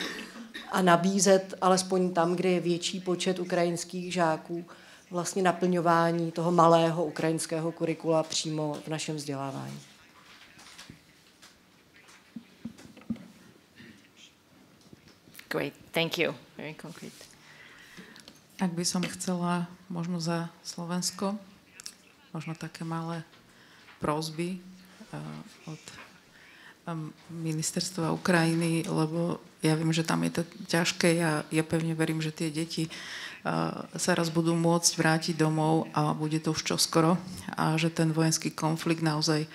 Speaker 3: a nabízet alespoň tam, kde je větší počet ukrajinských žáků, vlastně naplňování toho malého ukrajinského kurikula přímo v našem vzdělávání.
Speaker 2: Great, thank you. Very concrete.
Speaker 4: Ak by som chcela možno za Slovensko, možno také malé prosby od ministerstva Ukrajiny, lebo ja viem, že tam je to ťažké. Ja pevne verím, že tie deti sa raz budú môcť vrátiť domov a bude to už čoskoro a že ten vojenský konflikt naozaj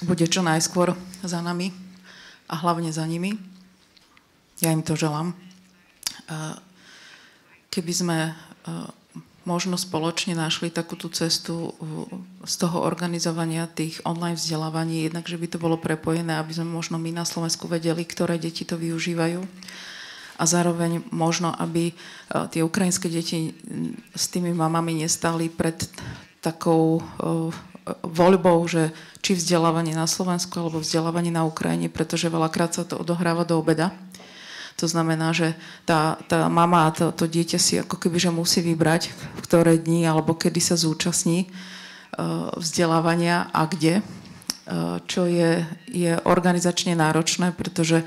Speaker 4: bude čo najskôr za nami a hlavne za nimi. Ja im to želám. Keby sme možno spoločne našli takú tú cestu z toho organizovania tých online vzdelávaní, jednak, že by to bolo prepojené, aby sme možno my na Slovensku vedeli, ktoré deti to využívajú, a zároveň možno, aby tie ukrajinské deti s tými mamami nestali pred takou voľbou, že či vzdelávanie na Slovensku alebo vzdelávanie na Ukrajine, pretože veľakrát sa to odohráva do obeda. To znamená, že tá mama a to dieťa si ako keby že musí vybrať, v ktoré dni alebo kedy sa zúčastní vzdelávania a kde, čo je organizačne náročné, pretože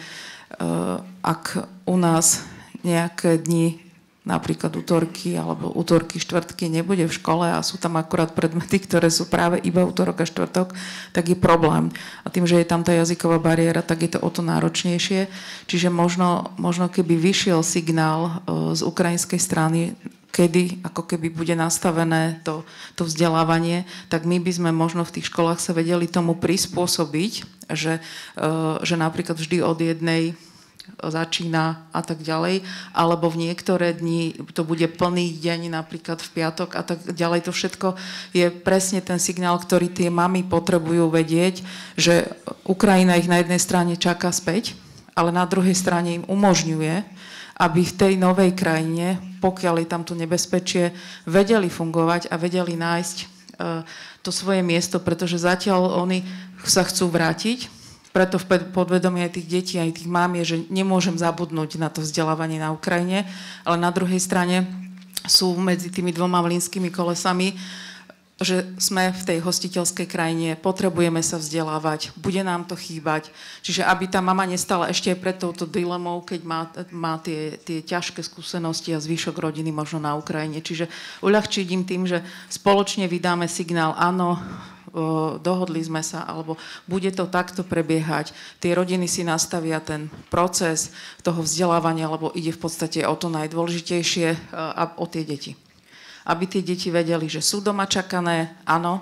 Speaker 4: ak u nás nejaké dni, napríklad útorky alebo útorky, štvrtky nebude v škole a sú tam akurát predmety, ktoré sú práve iba útorok a štvrtok, tak je problém. A tým, že je tam tá jazyková bariéra, tak je to o to náročnejšie. Čiže možno keby vyšiel signál z ukrajinskej strany, kedy ako keby bude nastavené to vzdelávanie, tak my by sme možno v tých školách sa vedeli tomu prispôsobiť, že napríklad vždy od jednej začína a tak ďalej, alebo v niektoré dni to bude plný deň, napríklad v piatok a tak ďalej. To všetko je presne ten signál, ktorý tie mamy potrebujú vedieť, že Ukrajina ich na jednej strane čaká späť, ale na druhej strane im umožňuje, aby v tej novej krajine, pokiaľ je tam to nebezpečie, vedeli fungovať a vedeli nájsť to svoje miesto, pretože zatiaľ oni sa chcú vrátiť. Preto v podvedomí aj tých detí, aj tých mám je, že nemôžem zabudnúť na to vzdelávanie na Ukrajine, ale na druhej strane sú medzi tými dvoma mlynskými kolesami, že sme v tej hostiteľskej krajine, potrebujeme sa vzdelávať, bude nám to chýbať. Čiže aby tá mama nestala ešte aj pred touto dilemou, keď má tie ťažké skúsenosti a zvyšok rodiny možno na Ukrajine. Čiže uľahčiť im tým, že spoločne vydáme signál, áno, dohodli sme sa, alebo bude to takto prebiehať. Tie rodiny si nastavia ten proces toho vzdelávania, lebo ide v podstate o to najdôležitejšie a o tie deti. Aby tie deti vedeli, že sú doma čakané, áno,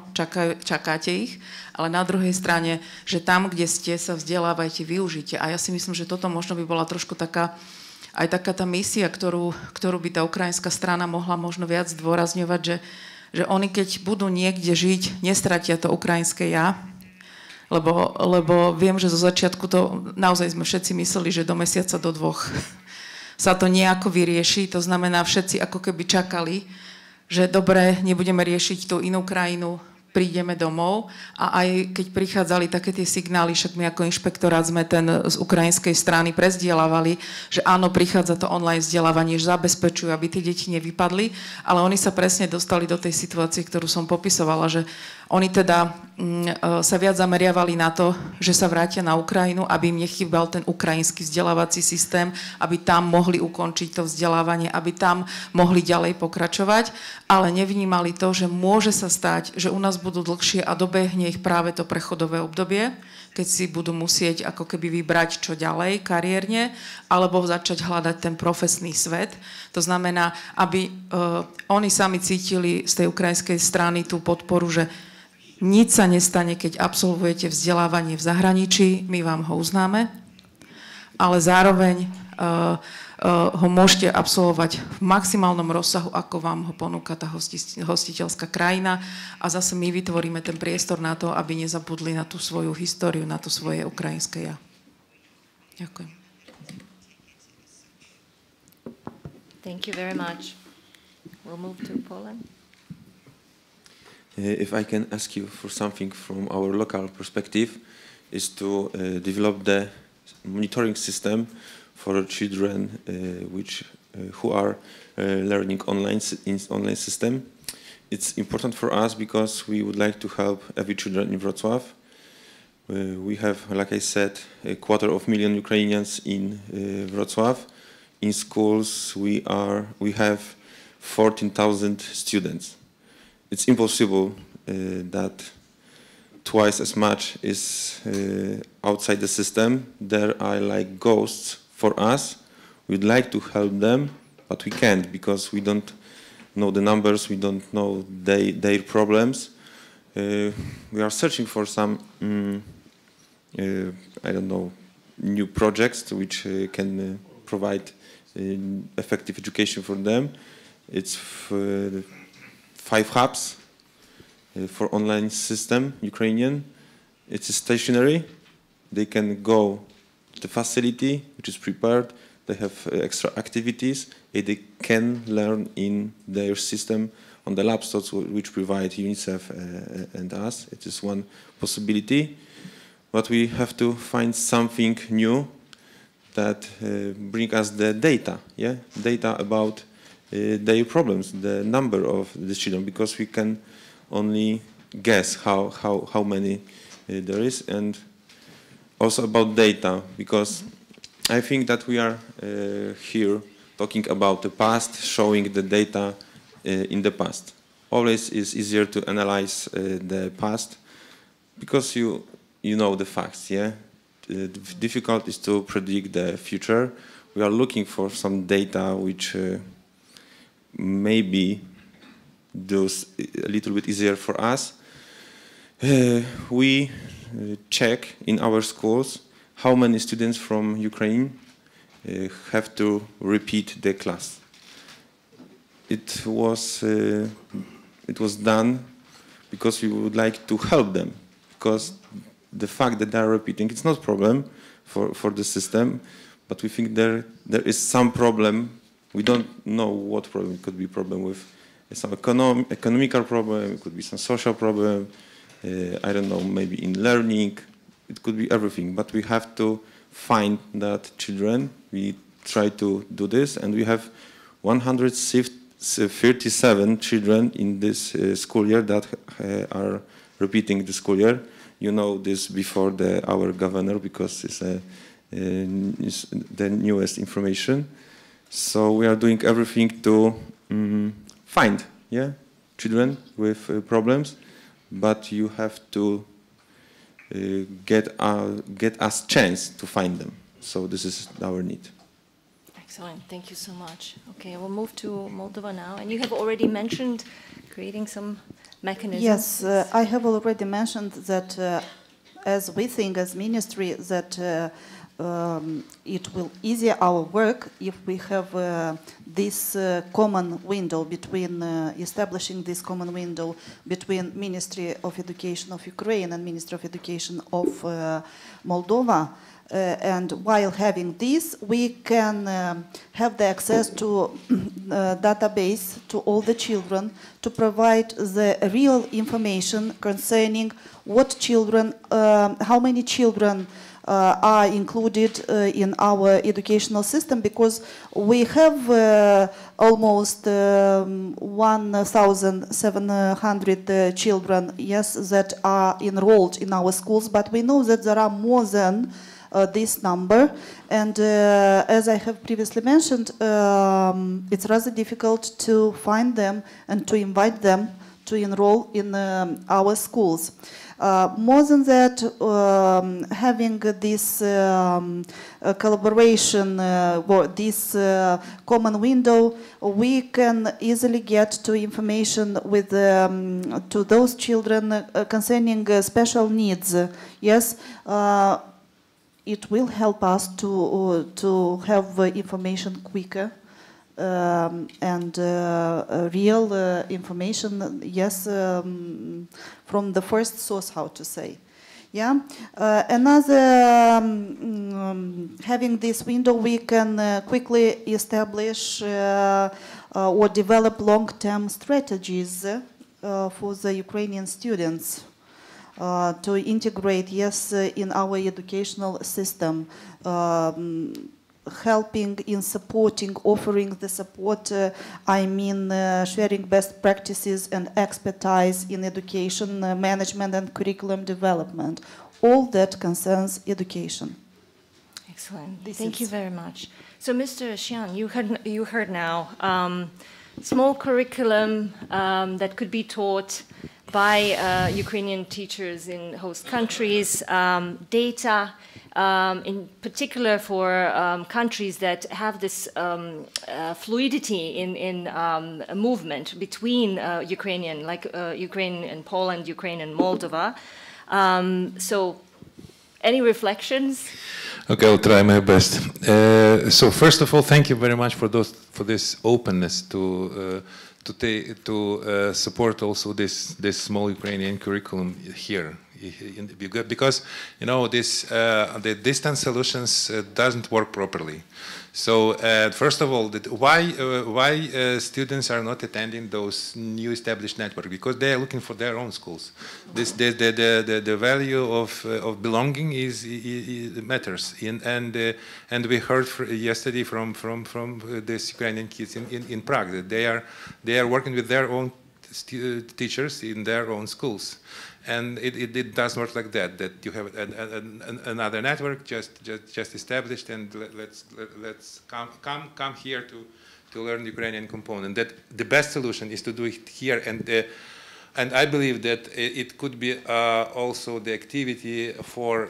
Speaker 4: čakáte ich, ale na druhej strane, že tam, kde ste, sa vzdelávajte, využite. A ja si myslím, že toto možno by bola trošku taká tá misia, ktorú by tá ukrajinská strana mohla možno viac zdôrazňovať, že oni keď budú niekde žiť, nestratia to ukrajinské ja, lebo viem, že zo začiatku to naozaj sme všetci mysleli, že do mesiaca, do 2 sa to nejako vyrieši, to znamená všetci ako keby čakali, že dobre, nebudeme riešiť tú inú krajinu, prídeme domov a aj keď prichádzali také tie signály, však my ako inšpektorát sme ten z ukrajinskej strany prezdielavali, že áno, prichádza to online vzdelávanie, že zabezpečujú, aby tie deti nevypadli, ale oni sa presne dostali do tej situácie, ktorú som popisovala, že oni teda sa viac zameriavali na to, že sa vrátia na Ukrajinu, aby im nechýbal ten ukrajinský vzdelávací systém, aby tam mohli ukončiť to vzdelávanie, aby tam mohli ďalej pokračovať, ale nevnímali to, že môže sa stať, že u nás budú dlhšie a dobehne ich práve to prechodové obdobie, keď si budú musieť ako keby vybrať čo ďalej kariérne, alebo začať hľadať ten profesný svet. To znamená, aby oni sami cítili z tej ukrajinskej strany tú podporu, že nič sa nestane, keď absolvujete vzdelávanie v zahraničí, my vám ho uznáme, ale zároveň ho môžete absolvovať v maximálnom rozsahu, ako vám ho ponúka tá hostiteľská krajina a zase my vytvoríme ten priestor na to, aby nezabudli na tú svoju históriu, na to svoje ukrajinské ja. Ďakujem.
Speaker 2: Thank you very much. We'll move to Poland.
Speaker 5: If I can ask you for something from our local perspective, is to develop the monitoring system for children who are learning online in online system. It's important for us because we would like to help every children in Wrocław. We have, like I said, 250,000 Ukrainians in Wrocław. In schools, we have 14,000 students. It's impossible that twice as much is outside the system. There are like ghosts for us. We'd like to help them, but we can't because we don't know the numbers, we don't know their problems. We are searching for some, I don't know, new projects which can provide effective education for them. It's 5 hubs for online system, Ukrainian. It's stationary. They can go to the facility, which is prepared. They have extra activities. They can learn in their system on the laptops which provide UNICEF and us. It is one possibility. But we have to find something new that bring us the data, data about their problems, the number of the children, because we can only guess how many there is, and also about data, because I think that we are here talking about the past, showing the data in the past. Always is easier to analyze the past because you know the facts, yeah? The difficult is to predict the future. We are looking for some data which maybe does a little bit easier for us. We check in our schools how many students from Ukraine have to repeat the class. It was done because we would like to help them, because the fact that they are repeating, it's not a problem for the system, but we think there is some problem. We don't know what problem. It could be a problem with some economical problem, it could be some social problem, I don't know, maybe in learning, it could be everything, but we have to find that children. We try to do this, and we have 137 children in this school year that are repeating the school year. You know this before our governor, because it's the newest information. So we are doing everything to find children with problems, but you have to get us chance to find them. So this is our need.
Speaker 2: Excellent, thank you so much. Okay, we'll move to Moldova now. And you have already mentioned creating some mechanisms.
Speaker 6: Yes, I have already mentioned that as we think as ministry that it will ease our work if we have this common window between establishing this common window between Ministry of Education of Ukraine and Ministry of Education of Moldova. And while having this, we can have the access to database to all the children to provide the real information concerning what children, how many children are included in our educational system, because we have almost 1,700 children, yes, that are enrolled in our schools, but we know that there are more than this number, and as I have previously mentioned, it's rather difficult to find them and to invite them to enroll in our schools. More than that, having this collaboration or this common window, we can easily get to information with to those children concerning special needs. Yes. It will help us to have information quicker and real information, yes, from the first source, how to say. Yeah. Another, having this window, we can quickly establish or develop long-term strategies for the Ukrainian students. To integrate, yes, in our educational system, helping in supporting, offering the support, I mean sharing best practices and expertise in education management and curriculum development. All that concerns education.
Speaker 2: Excellent. Thank you very much. So, Mr. Xian, you heard now small curriculum that could be taught by Ukrainian teachers in host countries, data, in particular for countries that have this fluidity in movement between Ukrainian, like Ukraine and Poland, Ukraine and Moldova. So, any reflections?
Speaker 7: Okay, I'll try my best. So, first of all, thank you very much for this openness to support also this small Ukrainian curriculum here, because you know the distance solutions doesn't work properly. So first of all, why students are not attending those new established networks? Because they are looking for their own schools. The value of belonging matters. And we heard yesterday from this Ukrainian kids in Prague that they are working with their own teachers in their own schools. And it does work like that. That you have another network just established, and let's come here to learn the Ukrainian component. That the best solution is to do it here, and I believe that it could be also the activity for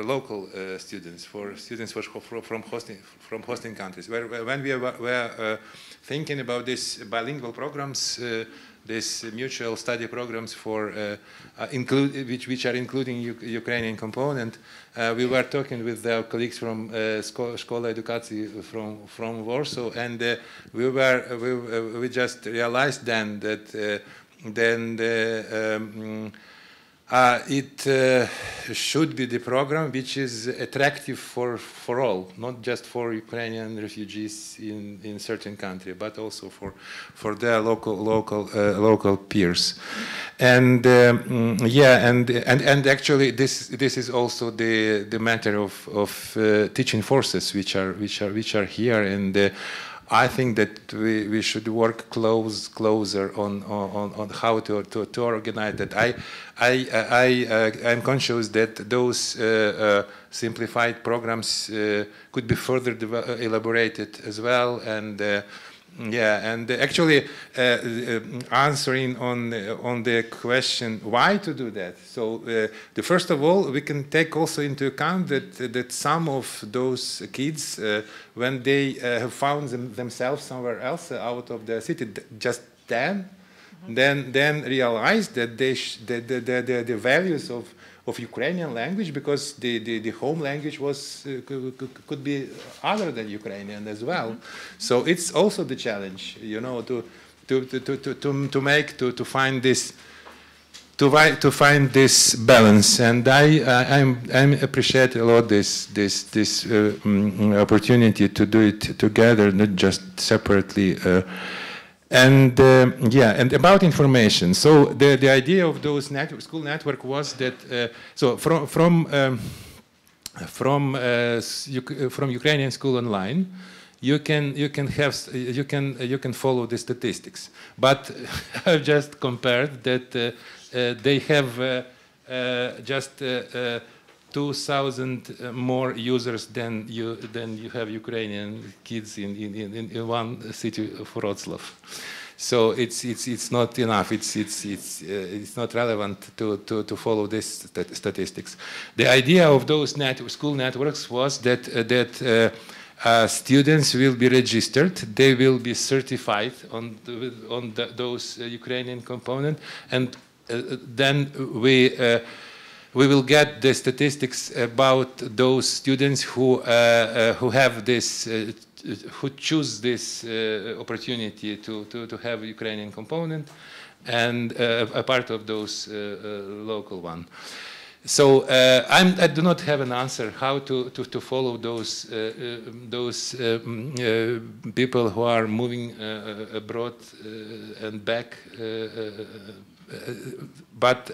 Speaker 7: local students, from hosting countries. When we were thinking about these bilingual programs, these mutual study programs for which are including Ukrainian component, we were talking with our colleagues from Szkoła Edukacji from Warsaw, and we just realized then that it should be the program which is attractive for all, not just for Ukrainian refugees in certain country, but also for their local peers. And and actually this is also the matter of teaching forces which are here, and I think that we should work closer on how to organize that. I'm conscious that those simplified programs could be further elaborated as well, and and actually answering on the question why to do that. So first of all, we can take also into account that some of those kids, when they have found themselves somewhere else out of the city, just then realize that the values of Ukrainian language, because the home language could be other than Ukrainian as well. So it's also the challenge, you know, to find this balance. And I appreciate a lot this opportunity to do it together, not just separately. And and about information. So the idea of those school network was that from Ukrainian school online, you can follow the statistics. But I've just compared that they have just 2,000 more users than you have Ukrainian kids in one city, Wrocław. So it's not enough. It's not relevant to follow these statistics. The idea of those school networks was that students will be registered. They will be certified on those Ukrainian component, and then we will get the statistics about those students who have this, who choose this opportunity to have Ukrainian component, and a part of those local one. So I do not have an answer how to follow those people who are moving abroad and back, but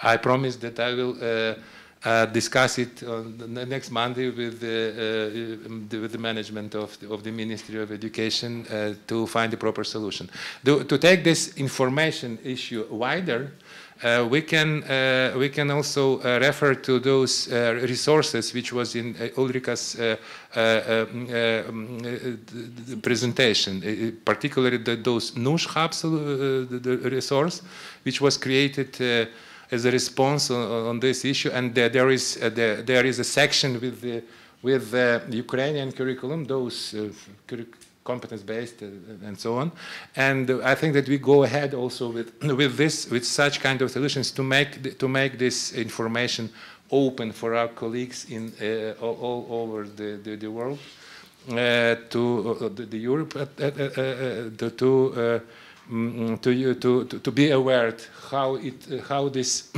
Speaker 7: I promise that I will discuss it on the next Monday with the management of the Ministry of Education to find the proper solution. To take this information issue wider, we can also refer to those resources which was in Ulrika's presentation, particularly those NUSH hubs, the resource which was created as a response on this issue, and there is a section with the Ukrainian curriculum, those competence-based and so on. And I think that we go ahead also with such kind of solutions to make this information open for our colleagues in all over the world, to the Europe, to be aware how this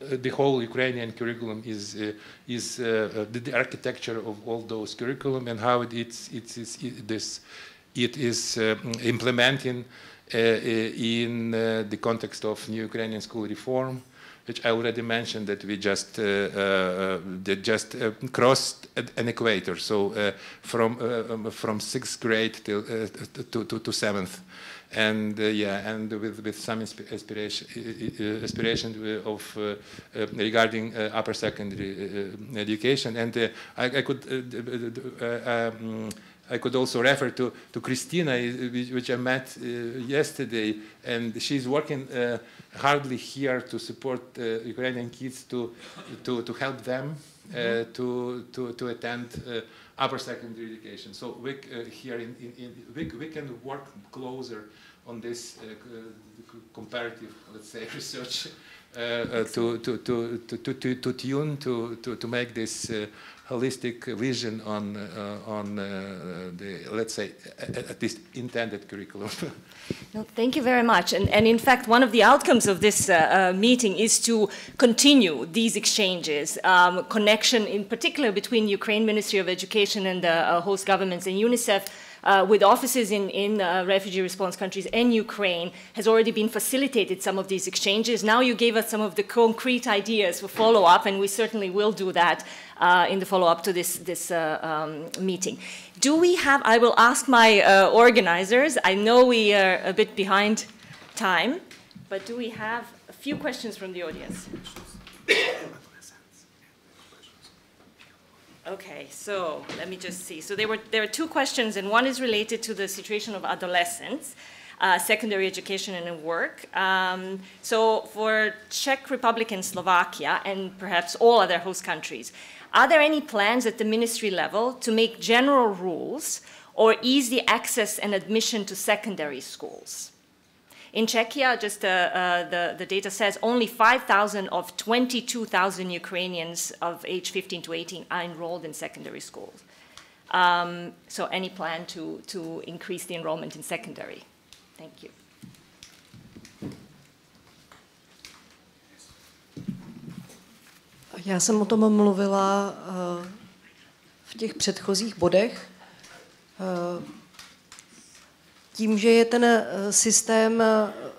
Speaker 7: the whole Ukrainian curriculum is the architecture of all those curriculum, and how it is implementing in the context of new Ukrainian school reform, which I already mentioned, that we just crossed an equator. So from 6th grade to 7th. and and with some aspiration of regarding upper secondary education. And I could also refer to Christina, which I met yesterday, and she's working hardly here to support Ukrainian kids to help them to attend upper secondary education. So we we can work closer on this comparative, let's say, research to tune to make this holistic vision on the, let's say, at least intended curriculum.
Speaker 2: No, thank you very much. And in fact, one of the outcomes of this meeting is to continue these exchanges, connection in particular between the Ukraine Ministry of Education and the host governments and UNICEF, with offices in refugee response countries and Ukraine, has already been facilitated some of these exchanges. Now you gave us some of the concrete ideas for follow-up, and we certainly will do that in the follow-up to this meeting. Do we have, I will ask my organizers, I know we are a bit behind time, but do we have a few questions from the audience? Okay, so let me just see. So there are two questions, and one is related to the situation of adolescents, secondary education and work. So for Czech Republic and Slovakia, and perhaps all other host countries, are there any plans at the ministry level to make general rules or ease the access and admission to secondary schools? In Czechia, just the data says only 5,000 of 22,000 Ukrainians of age 15 to 18 are enrolled in secondary schools. So any plan to increase the enrollment in secondary? Thank you.
Speaker 3: Já jsem o tom mluvila v těch předchozích bodech. Tím, že je ten systém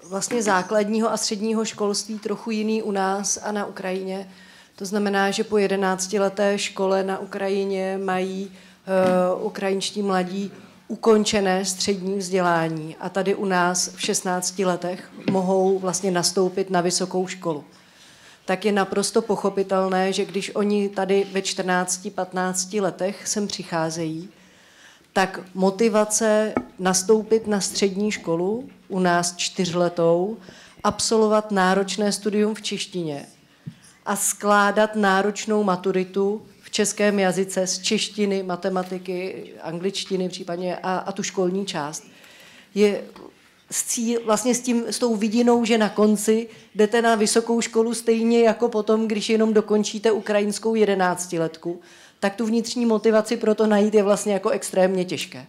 Speaker 3: vlastně základního a středního školství trochu jiný u nás a na Ukrajině, to znamená, že po 11leté škole na Ukrajině mají ukrajinští mladí ukončené střední vzdělání a tady u nás v 16 letech mohou vlastně nastoupit na vysokou školu. Tak je naprosto pochopitelné, že když oni tady ve 14-15 letech sem přicházejí, tak motivace nastoupit na střední školu, u nás 4letou, absolvovat náročné studium v češtině a skládat náročnou maturitu v českém jazyce z češtiny, matematiky, angličtiny případně a tu školní část, je vlastně s tou vidinou, že na konci jdete na vysokou školu stejně jako potom, když jenom dokončíte ukrajinskou 11letku, tak tu vnitřní motivaci pro to najít je vlastně jako extrémně těžké.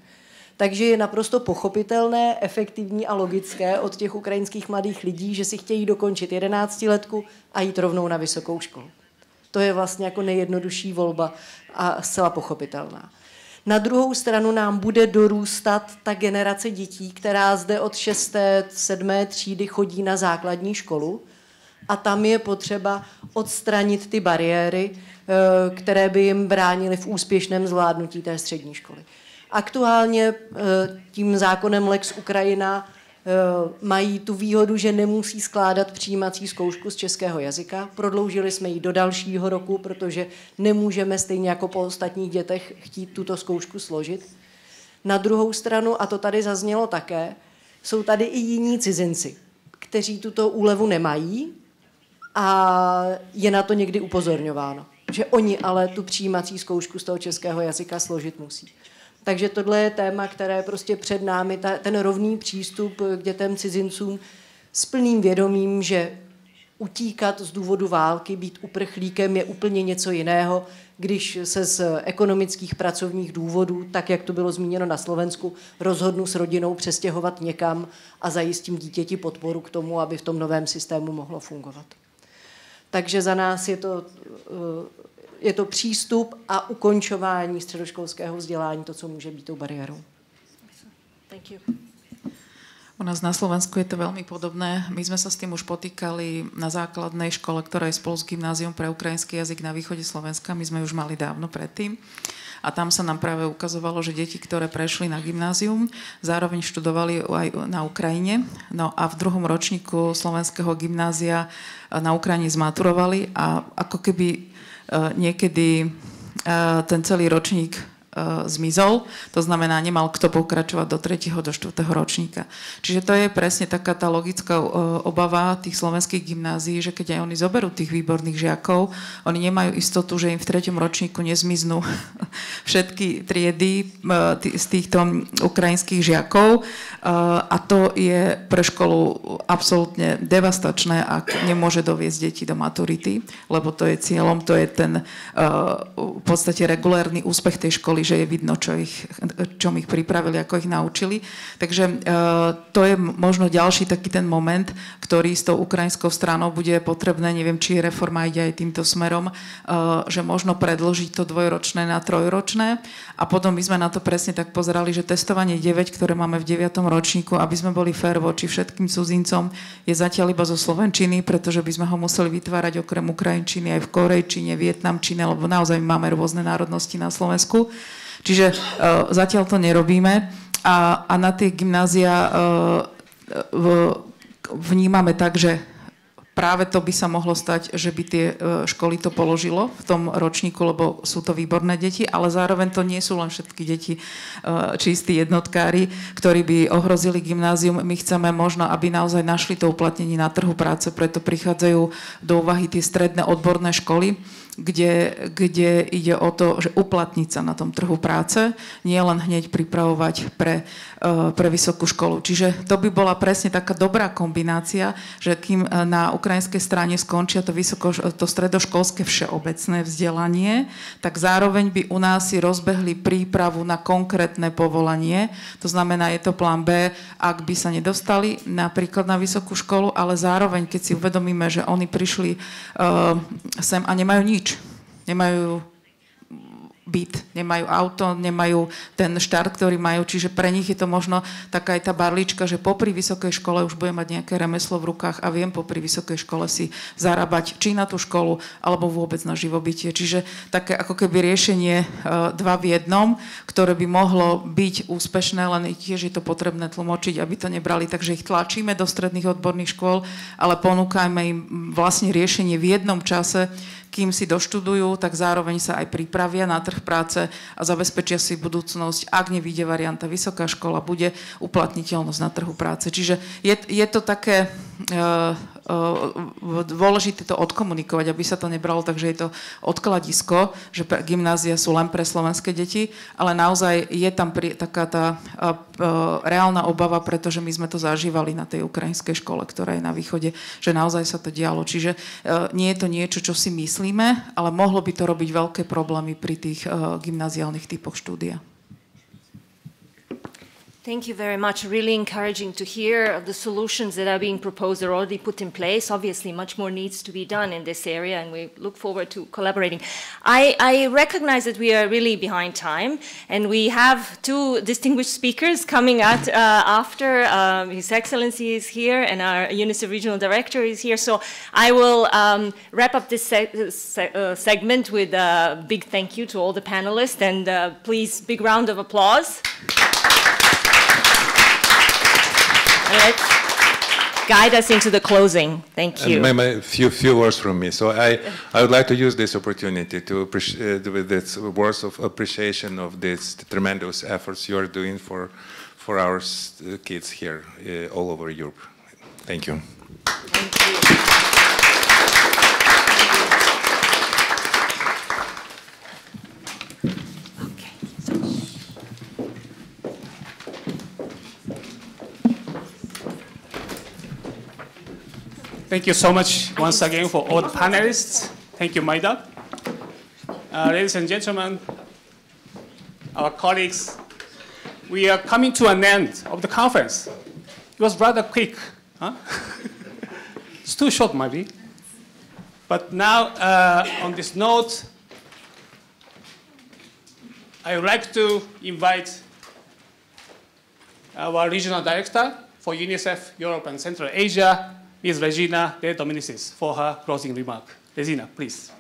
Speaker 3: Takže je naprosto pochopitelné, efektivní a logické od těch ukrajinských mladých lidí, že si chtějí dokončit 11letku a jít rovnou na vysokou školu. To je vlastně jako nejjednodušší volba a zcela pochopitelná. Na druhou stranu nám bude dorůstat ta generace dětí, která zde od 6., 7. třídy chodí na základní školu a tam je potřeba odstranit ty bariéry, které by jim bránily v úspěšném zvládnutí té střední školy. Aktuálně tím zákonem Lex Ukrajina mají tu výhodu, že nemusí skládat přijímací zkoušku z českého jazyka. Prodloužili jsme ji do dalšího roku, protože nemůžeme stejně jako po ostatních dětech chtít tuto zkoušku složit. Na druhou stranu, a to tady zaznělo také, jsou tady i jiní cizinci, kteří tuto úlevu nemají a je na to někdy upozorňováno, že oni ale tu přijímací zkoušku z toho českého jazyka složit musí. Takže tohle je téma, které prostě před námi, ten rovný přístup k dětem cizincům s plným vědomím, že utíkat z důvodu války, být uprchlíkem je úplně něco jiného, když se z ekonomických pracovních důvodů, tak jak to bylo zmíněno na Slovensku, rozhodnu s rodinou přestěhovat někam a zajistím dítěti podporu k tomu, aby v tom novém systému mohlo fungovat. Takže za nás je to přístup a ukončování středoškolského vzdělání, to, co může být tou bariérou.
Speaker 2: Thank you.
Speaker 4: U nás na Slovensku je to veľmi podobné. My sme sa s tým už potýkali na základnej škole, ktorá je spolu s gymnáziom pre ukrajinský jazyk na východe Slovenska. My sme už mali dávno predtým. A tam sa nám práve ukazovalo, že deti, ktoré prešli na gymnázium, zároveň študovali aj na Ukrajine. No a v druhom ročníku slovenského gymnázia na Ukrajine zmaturovali a ako keby niekedy ten celý ročník zmizol, to znamená, nemal kto pokračovať do 3. do 4. ročníka. Čiže to je presne taká tá logická obava tých slovenských gymnázií, že keď aj oni zoberú tých výborných žiakov, oni nemajú istotu, že im v 3. ročníku nezmiznú všetky triedy z týchto ukrajinských žiakov a to je pre školu absolútne devastačné, ak nemôže doviesť deti do maturity, lebo to je cieľom, to je ten v podstate regulérny úspech tej školy, že je vidno, čo ich pripravili, ako ich naučili. Takže to je možno ďalší taký ten moment, ktorý s tou ukrajinskou stranou bude potrebné, neviem, či reforma ide aj týmto smerom, že možno predĺžiť to 2-ročné na 3-ročné a potom by sme na to presne tak pozerali, že testovanie 9, ktoré máme v 9. ročníku, aby sme boli fér voči všetkým cudzincom, je zatiaľ iba zo slovenčiny, pretože by sme ho museli vytvárať okrem ukrajinčiny aj v korejčine, vietnamčine, lebo naozaj máme rôzne národnosti na Slovensku. Čiže zatiaľ to nerobíme a na tie gymnázia vnímame tak, že práve to by sa mohlo stať, že by tie školy to položilo v tom ročníku, lebo sú to výborné deti, ale zároveň to nie sú len všetky deti čistí jednotkári, ktorí by ohrozili gymnázium. My chceme možno, aby naozaj našli to uplatnenie na trhu práce, preto prichádzajú do úvahy tie stredné odborné školy, kde ide o to, že uplatniť sa na tom trhu práce, nie len hneď pripravovať pre vysokú školu. Čiže to by bola presne taká dobrá kombinácia, že kým na ukrajinskej strane skončia to stredoškolské všeobecné vzdelanie, tak zároveň by u nás si rozbehli prípravu na konkrétne povolanie. To znamená, je to plán B, ak by sa nedostali napríklad na vysokú školu, ale zároveň, keď si uvedomíme, že oni prišli sem a nemajú nič, nemajú byt, nemajú auto, nemajú ten štart, ktorý majú, čiže pre nich je to možno taká aj tá barlička, že popri vysokej škole už budem mať nejaké remeslo v rukách a viem popri vysokej škole si zarábať či na tú školu, alebo vôbec na živobytie. Čiže také ako keby riešenie 2 v 1, ktoré by mohlo byť úspešné, len tiež je to potrebné tlmočiť, aby to nebrali, takže ich tlačíme do stredných odborných škôl, ale ponúkajme im vlastne riešenie v jednom čase, kým si doštudujú, tak zároveň sa aj pripravia na trh práce a zabezpečia si budúcnosť. Ak nevyjde varianta vysoká škola, bude uplatniteľnosť na trhu práce. Čiže je to také dôležité to odkomunikovať, aby sa to nebralo, takže je to odkladisko, že gymnázia sú len pre slovenské deti, ale naozaj je tam taká tá reálna obava, pretože my sme to zažívali na tej ukrajinskej škole, ktorá je na východe, že naozaj sa to dialo. Čiže nie je to niečo, čo si myslíme, ale mohlo by to robiť veľké problémy pri tých gymnáziálnych typoch štúdia.
Speaker 2: Thank you very much. Really encouraging to hear of the solutions that are being proposed or already put in place. Obviously, much more needs to be done in this area, and we look forward to collaborating. I recognize that we are really behind time, and we have 2 distinguished speakers coming at after. His Excellency is here, and our UNICEF Regional Director is here. So I will wrap up this segment with a big thank you to all the panelists, and please, big round of applause. Let's guide us into the closing. Thank you.
Speaker 7: And a few words from me. So I would like to use this opportunity to appreciate with these words of appreciation of these tremendous efforts you are doing for our kids here all over Europe. Thank you.
Speaker 2: Thank you.
Speaker 1: Thank you so much once again for all the panelists. Thank you, Maida. Ladies and gentlemen, our colleagues, we are coming to an end of the conference. It was rather quick. Huh? It's too short, maybe. But now, on this note, I would like to invite our regional director for UNICEF Europe and Central Asia, Ms. Regina De Dominicis, for her closing remark. Regina, please.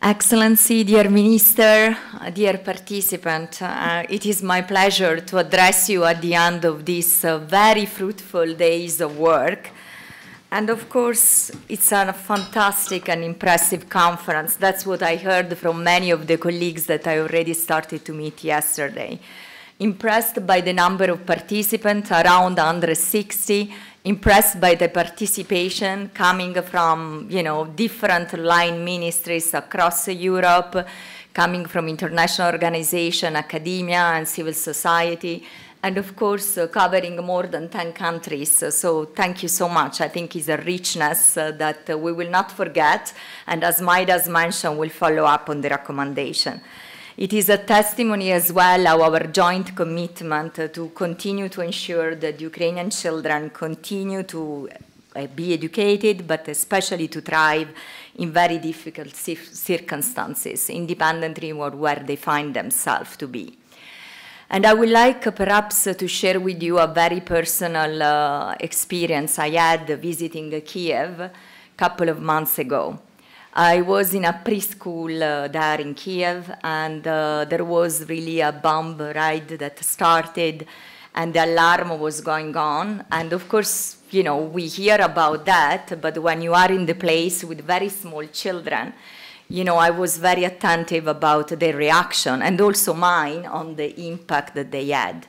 Speaker 8: Excellency, dear Minister, dear participant, it is my pleasure to address you at the end of these very fruitful days of work. And of course, it's a fantastic and impressive conference. That's what I heard from many of the colleagues that I already started to meet yesterday. Impressed by the number of participants, around 160, impressed by the participation coming from, different line ministries across Europe, coming from international organizations, academia, and civil society, and of course, covering more than 10 countries. So thank you so much. I think it's a richness that we will not forget, and as Maida has mentioned, we'll follow up on the recommendation. It is a testimony as well of our joint commitment to continue to ensure that Ukrainian children continue to be educated, but especially to thrive in very difficult circumstances, independently of where they find themselves to be. And I would like perhaps to share with you a very personal experience I had visiting Kiev a couple of months ago. I was in a preschool there in Kiev, and there was really a bomb raid that started, and the alarm was going on. And of course, we hear about that, but when you are in the place with very small children, I was very attentive about their reaction, and also mine, on the impact that they had.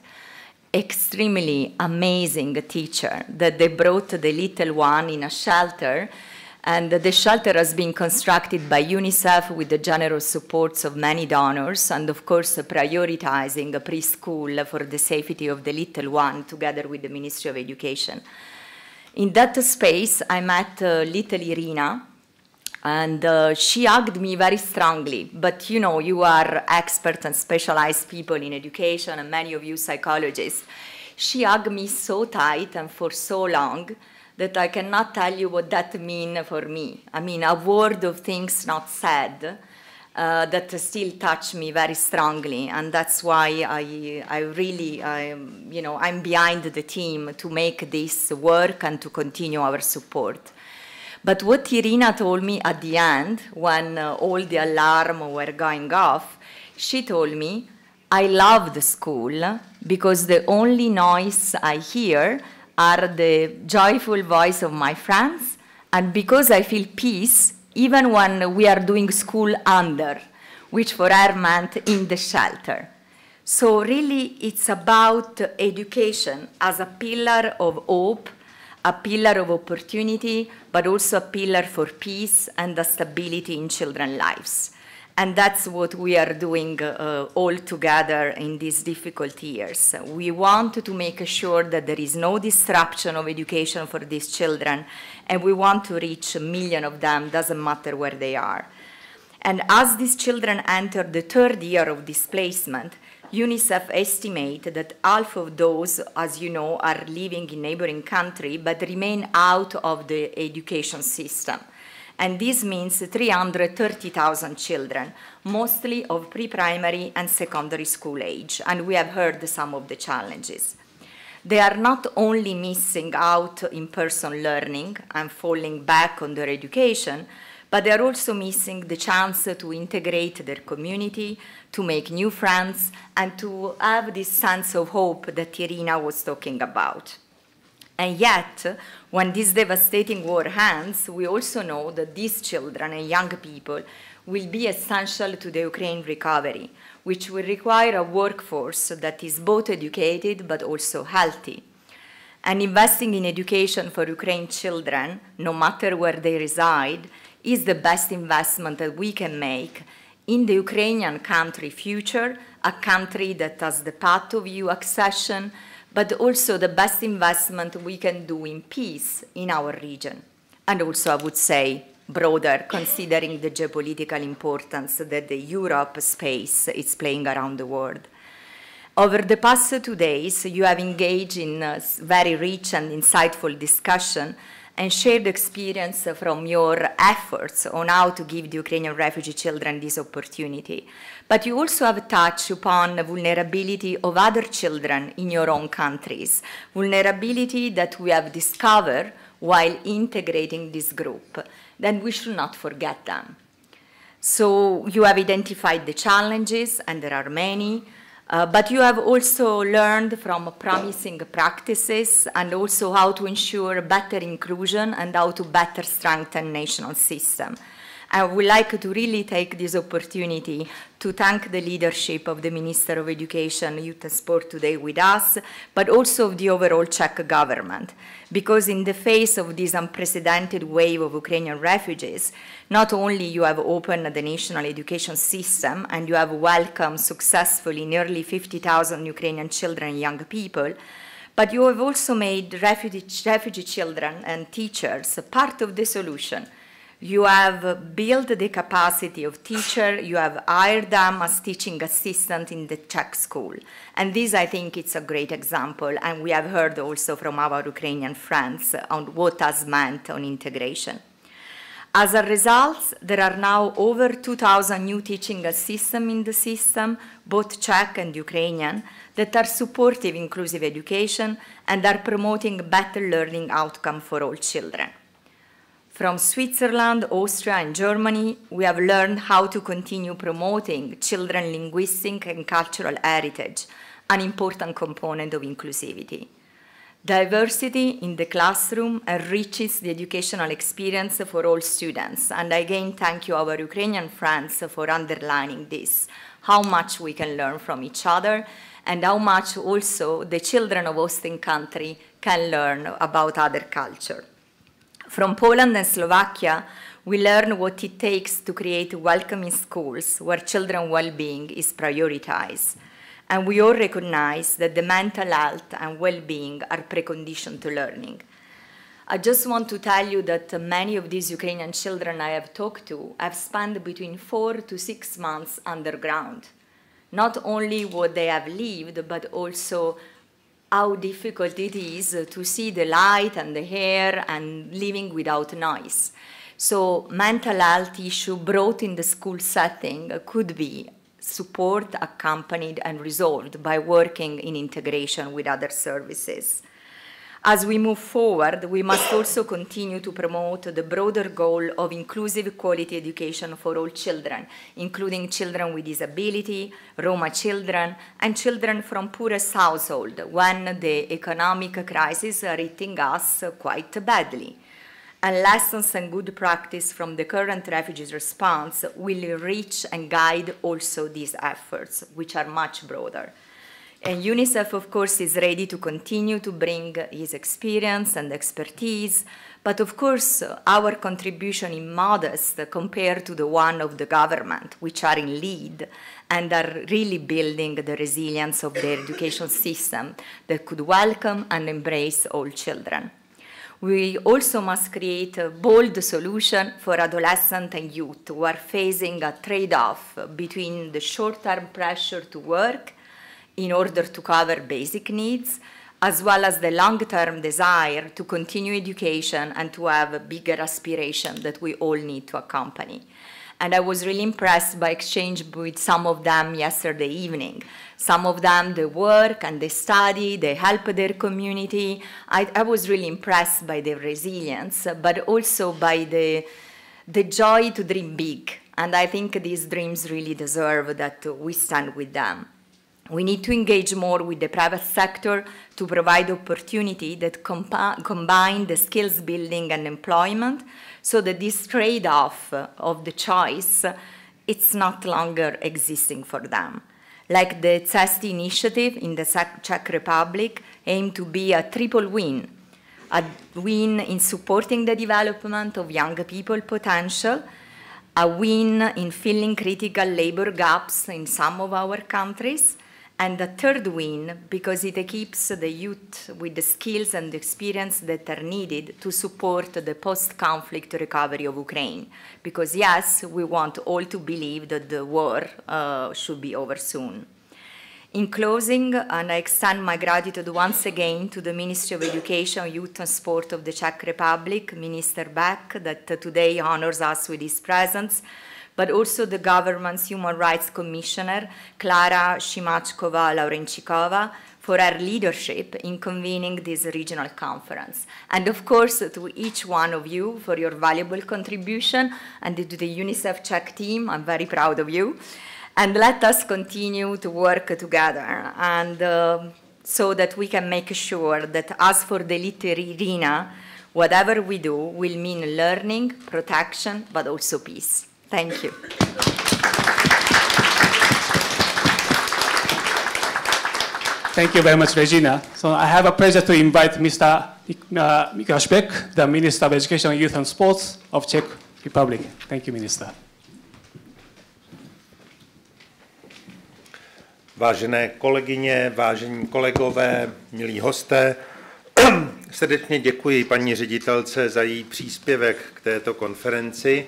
Speaker 8: Extremely amazing teacher that they brought the little one in a shelter. And the shelter has been constructed by UNICEF with the generous supports of many donors, and of course prioritizing a preschool for the safety of the little one together with the Ministry of Education. In that space, I met little Irina, and she hugged me very strongly. But you are experts and specialized people in education, and many of you psychologists. She hugged me so tight and for so long that I cannot tell you what that means for me. I mean, a word of things not said that still touch me very strongly, and that's why I'm behind the team to make this work and to continue our support. But what Irina told me at the end, when all the alarm were going off, she told me, I love the school because the only noise I hear are the joyful voice of my friends, and because I feel peace even when we are doing school under, which for her meant in the shelter. So really it's about education as a pillar of hope, a pillar of opportunity, but also a pillar for peace and the stability in children's lives. And that's what we are doing all together in these difficult years. We want to make sure that there is no disruption of education for these children, and we want to reach 1 million of them, doesn't matter where they are. And as these children enter the 3rd year of displacement, UNICEF estimates that half of those, as you know, are living in neighboring countries but remain out of the education system. And this means 330,000 children, mostly of pre-primary and secondary school age, and we have heard some of the challenges. They are not only missing out in-person learning and falling back on their education, but they are also missing the chance to integrate their community, to make new friends, and to have this sense of hope that Irina was talking about. And yet, when this devastating war ends, we also know that these children and young people will be essential to the Ukraine recovery, which will require a workforce that is both educated but also healthy. And investing in education for Ukraine children, no matter where they reside, is the best investment that we can make in the Ukrainian country future, a country that has the path of EU accession, but also the best investment we can do in peace in our region. And also, I would say, broader, considering the geopolitical importance that the Europe space is playing around the world. Over the past 2 days, you have engaged in a very rich and insightful discussion, and shared experience from your efforts on how to give the Ukrainian refugee children this opportunity. But you also have touched upon the vulnerability of other children in your own countries, vulnerability that we have discovered while integrating this group. Then we should not forget them. So you have identified the challenges, and there are many, but you have also learned from promising practices and also how to ensure better inclusion and how to better strengthen national system. I would like to really take this opportunity to thank the leadership of the Minister of Education, Youth and Sport today with us, but also of the overall Czech government. Because in the face of this unprecedented wave of Ukrainian refugees, not only you have opened the national education system and you have welcomed successfully nearly 50,000 Ukrainian children and young people, but you have also made refugee children and teachers part of the solution. You have built the capacity of teachers, you have hired them as teaching assistants in the Czech school. And this, I think, it's a great example, and we have heard also from our Ukrainian friends on what has meant on integration. As a result, there are now over 2,000 new teaching assistants in the system, both Czech and Ukrainian, that are supportive inclusive education and are promoting better learning outcome for all children. From Switzerland, Austria, and Germany, we have learned how to continue promoting children's linguistic and cultural heritage, an important component of inclusivity. Diversity in the classroom enriches the educational experience for all students, and again, thank you, our Ukrainian friends, for underlining this, how much we can learn from each other, and how much also the children of hosting country can learn about other culture. From Poland and Slovakia, we learn what it takes to create welcoming schools where children's well-being is prioritized. And we all recognize that the mental health and well-being are preconditions to learning. I just want to tell you that many of these Ukrainian children I have talked to have spent between 4 to 6 months underground. Not only what they have lived, but also how difficult it is to see the light and the air and living without noise. So mental health issue brought in the school setting could be support, accompanied, and resolved by working in integration with other services. As we move forward, we must also continue to promote the broader goal of inclusive quality education for all children, including children with disability, Roma children, and children from poorest households when the economic crisis is hitting us quite badly. And lessons and good practice from the current refugees response will reach and guide also these efforts, which are much broader. And UNICEF, of course, is ready to continue to bring his experience and expertise, but of course, our contribution is modest compared to the one of the government, which are in lead and are really building the resilience of their education system that could welcome and embrace all children. We also must create a bold solution for adolescents and youth who are facing a trade-off between the short-term pressure to work in order to cover basic needs, as well as the long-term desire to continue education and to have a bigger aspiration that we all need to accompany. And I was really impressed by exchange with some of them yesterday evening. Some of them, they work and they study, they help their community. I was really impressed by their resilience, but also by the joy to dream big. And I think these dreams really deserve that we stand with them. We need to engage more with the private sector to provide opportunity that combine the skills building and employment so that this trade-off of the choice, it's not longer existing for them. Like the CESTI initiative in the Czech Republic aimed to be a triple win. A win in supporting the development of young people potential, a win in filling critical labor gaps in some of our countries, and the third win, because it equips the youth with the skills and the experience that are needed to support the post-conflict recovery of Ukraine. Because yes, we want all to believe that the war should be over soon. In closing, and I extend my gratitude once again to the Ministry of Education, Youth and Sport of the Czech Republic, Minister Beck, that today honors us with his presence, but also the government's Human Rights Commissioner, Klárou Šimáčkovou Laurenčíkovou, for her leadership in convening this regional conference. And of course, to each one of you for your valuable contribution, and to the UNICEF Czech team, I'm very proud of you. And let us continue to work together, and so that we can make sure that as for the literary arena, whatever we do will mean learning, protection, but also peace. Thank you.
Speaker 1: Thank you very much, Regina. So I have a pleasure to invite Mr. Mikuláš Bek, the Minister of Education, Youth and Sports of Czech Republic. Thank you, Minister.
Speaker 9: Vážené kolegyně, vážení kolegové, milí hosté, srdečně děkuji paní ředitelce za její příspěvek k této konferenci.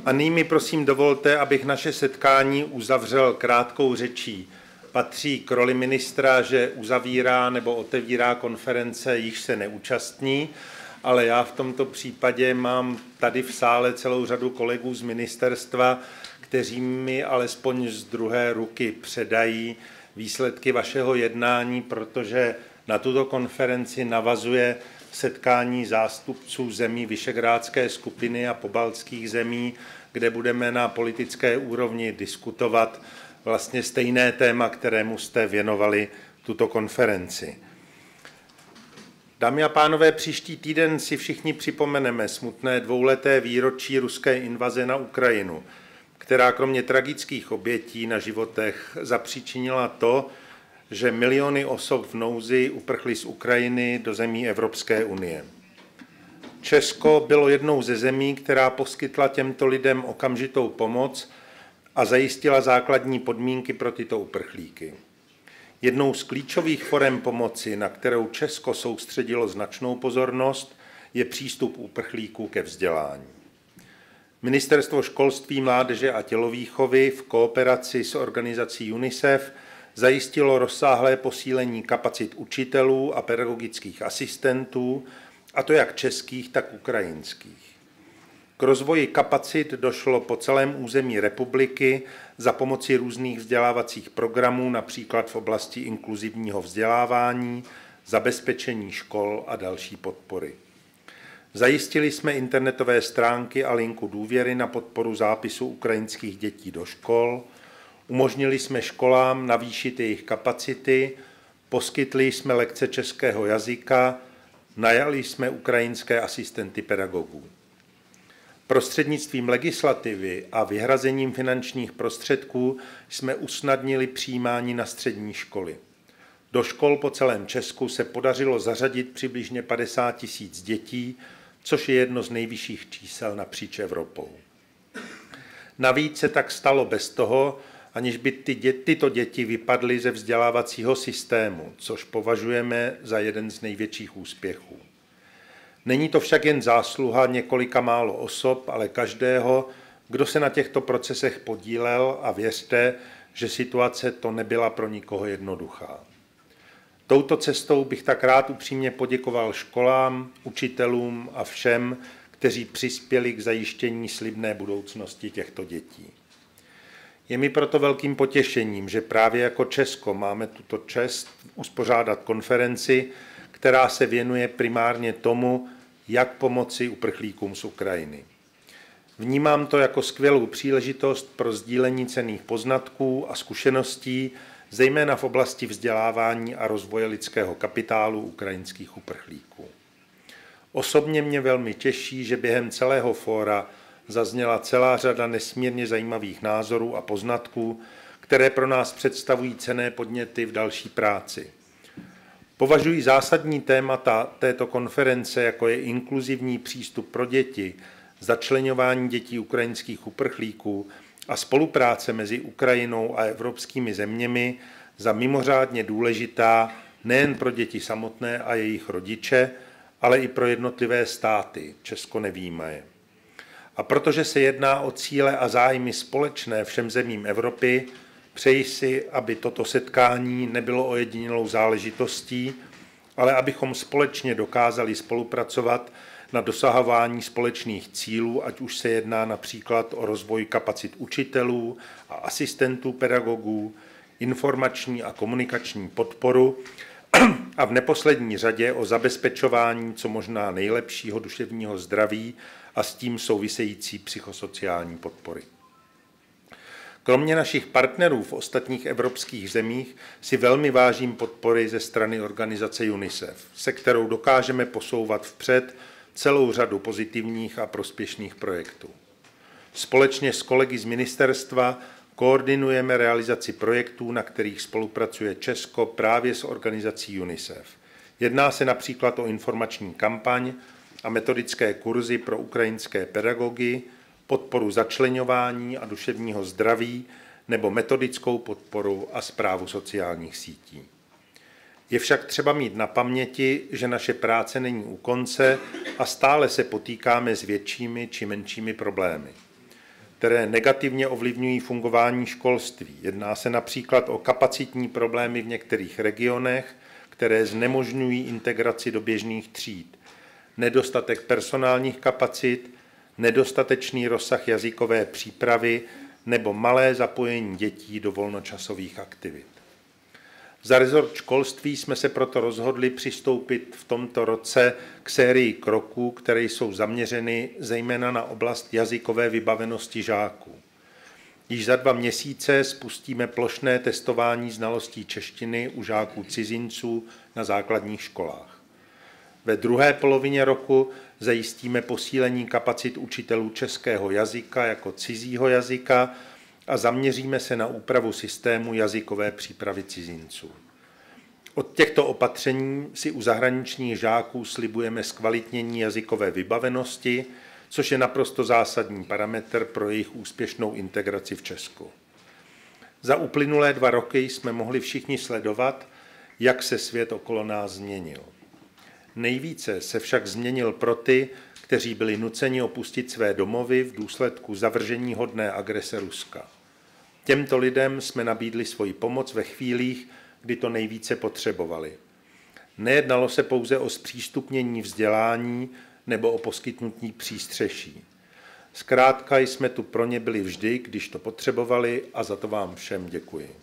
Speaker 9: A nyní mi prosím dovolte, abych naše setkání uzavřel krátkou řečí. Patří k roli ministra, že uzavírá nebo otevírá konference, již se neúčastní, ale já v tomto případě mám tady v sále celou řadu kolegů z ministerstva, kteří mi alespoň z druhé ruky předají výsledky vašeho jednání, protože na tuto konferenci navazuje setkání zástupců zemí Visegrádské skupiny a pobaltských zemí, kde budeme na politické úrovni diskutovat vlastně stejné téma, kterému jste věnovali tuto konferenci. Dámy a pánové, příští týden si všichni připomeneme smutné dvouleté výročí ruské invaze na Ukrajinu, která kromě tragických obětí na životech zapříčinila to, že miliony osob v nouzi uprchly z Ukrajiny do zemí Evropské unie. Česko bylo jednou ze zemí, která poskytla těmto lidem okamžitou pomoc a zajistila základní podmínky pro tyto uprchlíky. Jednou z klíčových forem pomoci, na kterou Česko soustředilo značnou pozornost, je přístup uprchlíků ke vzdělání. Ministerstvo školství, mládeže a tělovýchovy v kooperaci s organizací UNICEF zajistilo rozsáhlé posílení kapacit učitelů a pedagogických asistentů, a to jak českých, tak ukrajinských. K rozvoji kapacit došlo po celém území republiky za pomoci různých vzdělávacích programů, například v oblasti inkluzivního vzdělávání, zabezpečení škol a další podpory. Zajistili jsme internetové stránky a linku důvěry na podporu zápisu ukrajinských dětí do škol, umožnili jsme školám navýšit jejich kapacity, poskytli jsme lekce českého jazyka, najali jsme ukrajinské asistenty pedagogů. Prostřednictvím legislativy a vyhrazením finančních prostředků jsme usnadnili přijímání na střední školy. Do škol po celém Česku se podařilo zařadit přibližně 50 000 dětí, což je jedno z nejvyšších čísel napříč Evropou. Navíc se tak stalo bez toho, aniž by tyto děti vypadly ze vzdělávacího systému, což považujeme za jeden z největších úspěchů. Není to však jen zásluha několika málo osob, ale každého, kdo se na těchto procesech podílel, a věřte, že situace to nebyla pro nikoho jednoduchá. Touto cestou bych tak rád upřímně poděkoval školám, učitelům a všem, kteří přispěli k zajištění slibné budoucnosti těchto dětí. Je mi proto velkým potěšením, že právě jako Česko máme tuto čest uspořádat konferenci, která se věnuje primárně tomu, jak pomoci uprchlíkům z Ukrajiny. Vnímám to jako skvělou příležitost pro sdílení cenných poznatků a zkušeností, zejména v oblasti vzdělávání a rozvoje lidského kapitálu ukrajinských uprchlíků. Osobně mě velmi těší, že během celého fóra zazněla celá řada nesmírně zajímavých názorů a poznatků, které pro nás představují cenné podněty v další práci. Považuji zásadní témata této konference, jako je inkluzivní přístup pro děti, začleňování dětí ukrajinských uprchlíků a spolupráce mezi Ukrajinou a evropskými zeměmi, za mimořádně důležitá nejen pro děti samotné a jejich rodiče, ale i pro jednotlivé státy, Česko nevyjímaje. A protože se jedná o cíle a zájmy společné všem zemím Evropy, Přeji si, aby toto setkání nebylo ojedinělou záležitostí, ale abychom společně dokázali spolupracovat na dosahování společných cílů, ať už se jedná například o rozvoj kapacit učitelů a asistentů pedagogů, informační a komunikační podporu a v neposlední řadě o zabezpečování co možná nejlepšího duševního zdraví a s tím související psychosociální podpory. Kromě našich partnerů v ostatních evropských zemích si velmi vážím podpory ze strany organizace UNICEF, se kterou dokážeme posouvat vpřed celou řadu pozitivních a prospěšných projektů. Společně s kolegy z ministerstva koordinujeme realizaci projektů, na kterých spolupracuje Česko právě s organizací UNICEF. Jedná se například o informační kampaň a metodické kurzy pro ukrajinské pedagogy, podporu začleňování a duševního zdraví nebo metodickou podporu a správu sociálních sítí. Je však třeba mít na paměti, že naše práce není u konce a stále se potýkáme s většími či menšími problémy, které negativně ovlivňují fungování školství. Jedná se například o kapacitní problémy v některých regionech, které znemožňují integraci do běžných tříd, nedostatek personálních kapacit, nedostatečný rozsah jazykové přípravy nebo malé zapojení dětí do volnočasových aktivit. Za rezort školství jsme se proto rozhodli přistoupit v tomto roce k sérii kroků, které jsou zaměřeny zejména na oblast jazykové vybavenosti žáků. Již za 2 měsíce spustíme plošné testování znalostí češtiny u žáků cizinců na základních školách. Ve druhé polovině roku zajistíme posílení kapacit učitelů českého jazyka jako cizího jazyka a zaměříme se na úpravu systému jazykové přípravy cizinců. Od těchto opatření si u zahraničních žáků slibujeme zkvalitnění jazykové vybavenosti, což je naprosto zásadní parametr pro jejich úspěšnou integraci v Česku. Za uplynulé 2 roky jsme mohli všichni sledovat, jak se svět okolo nás změnil. Nejvíce se však změnil pro ty, kteří byli nuceni opustit své domovy v důsledku zavrženíhodné agrese Ruska. Těmto lidem jsme nabídli svoji pomoc ve chvílích, kdy to nejvíce potřebovali. Nejednalo se pouze o zpřístupnění vzdělání nebo o poskytnutí přístřeší. Zkrátka jsme tu pro ně byli vždy, když to potřebovali, a za to vám všem děkuji.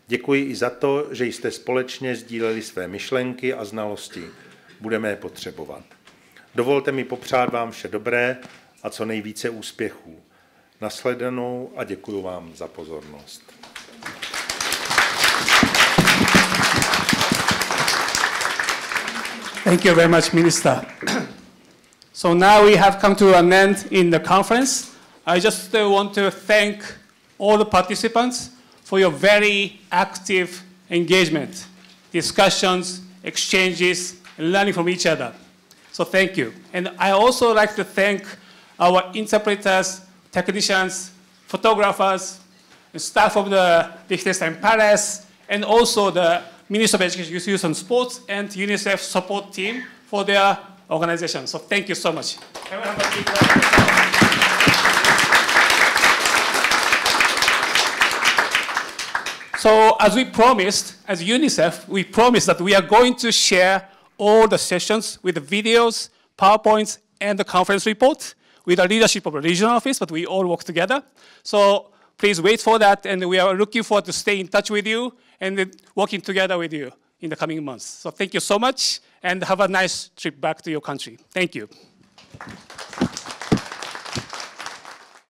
Speaker 9: Děkuji i za to, že jste společně sdíleli své myšlenky a znalosti. Budeme je potřebovat. Dovolte mi popřát vám vše dobré a co nejvíce úspěchů. Nashledanou a děkuji vám za pozornost.
Speaker 1: Thank you very much, Minister. So now we have come to an end in the conference. I just want to thank all the participants for your very active engagement, discussions, exchanges, and learning from each other. So thank you. And I also like to thank our interpreters, technicians, photographers, and staff of the Liechtenstein Palace, and also the Ministry of Education, Youth and Sports and UNICEF support team for their organization. So thank you so much. So as we promised, as UNICEF, we promised that we are going to share all the sessions with the videos, PowerPoints, and the conference report with the leadership of the regional office, but we all work together. So please wait for that, and we are looking forward to stay in touch with you and working together with you in the coming months. So thank you so much, and have a nice trip back to your country. Thank you.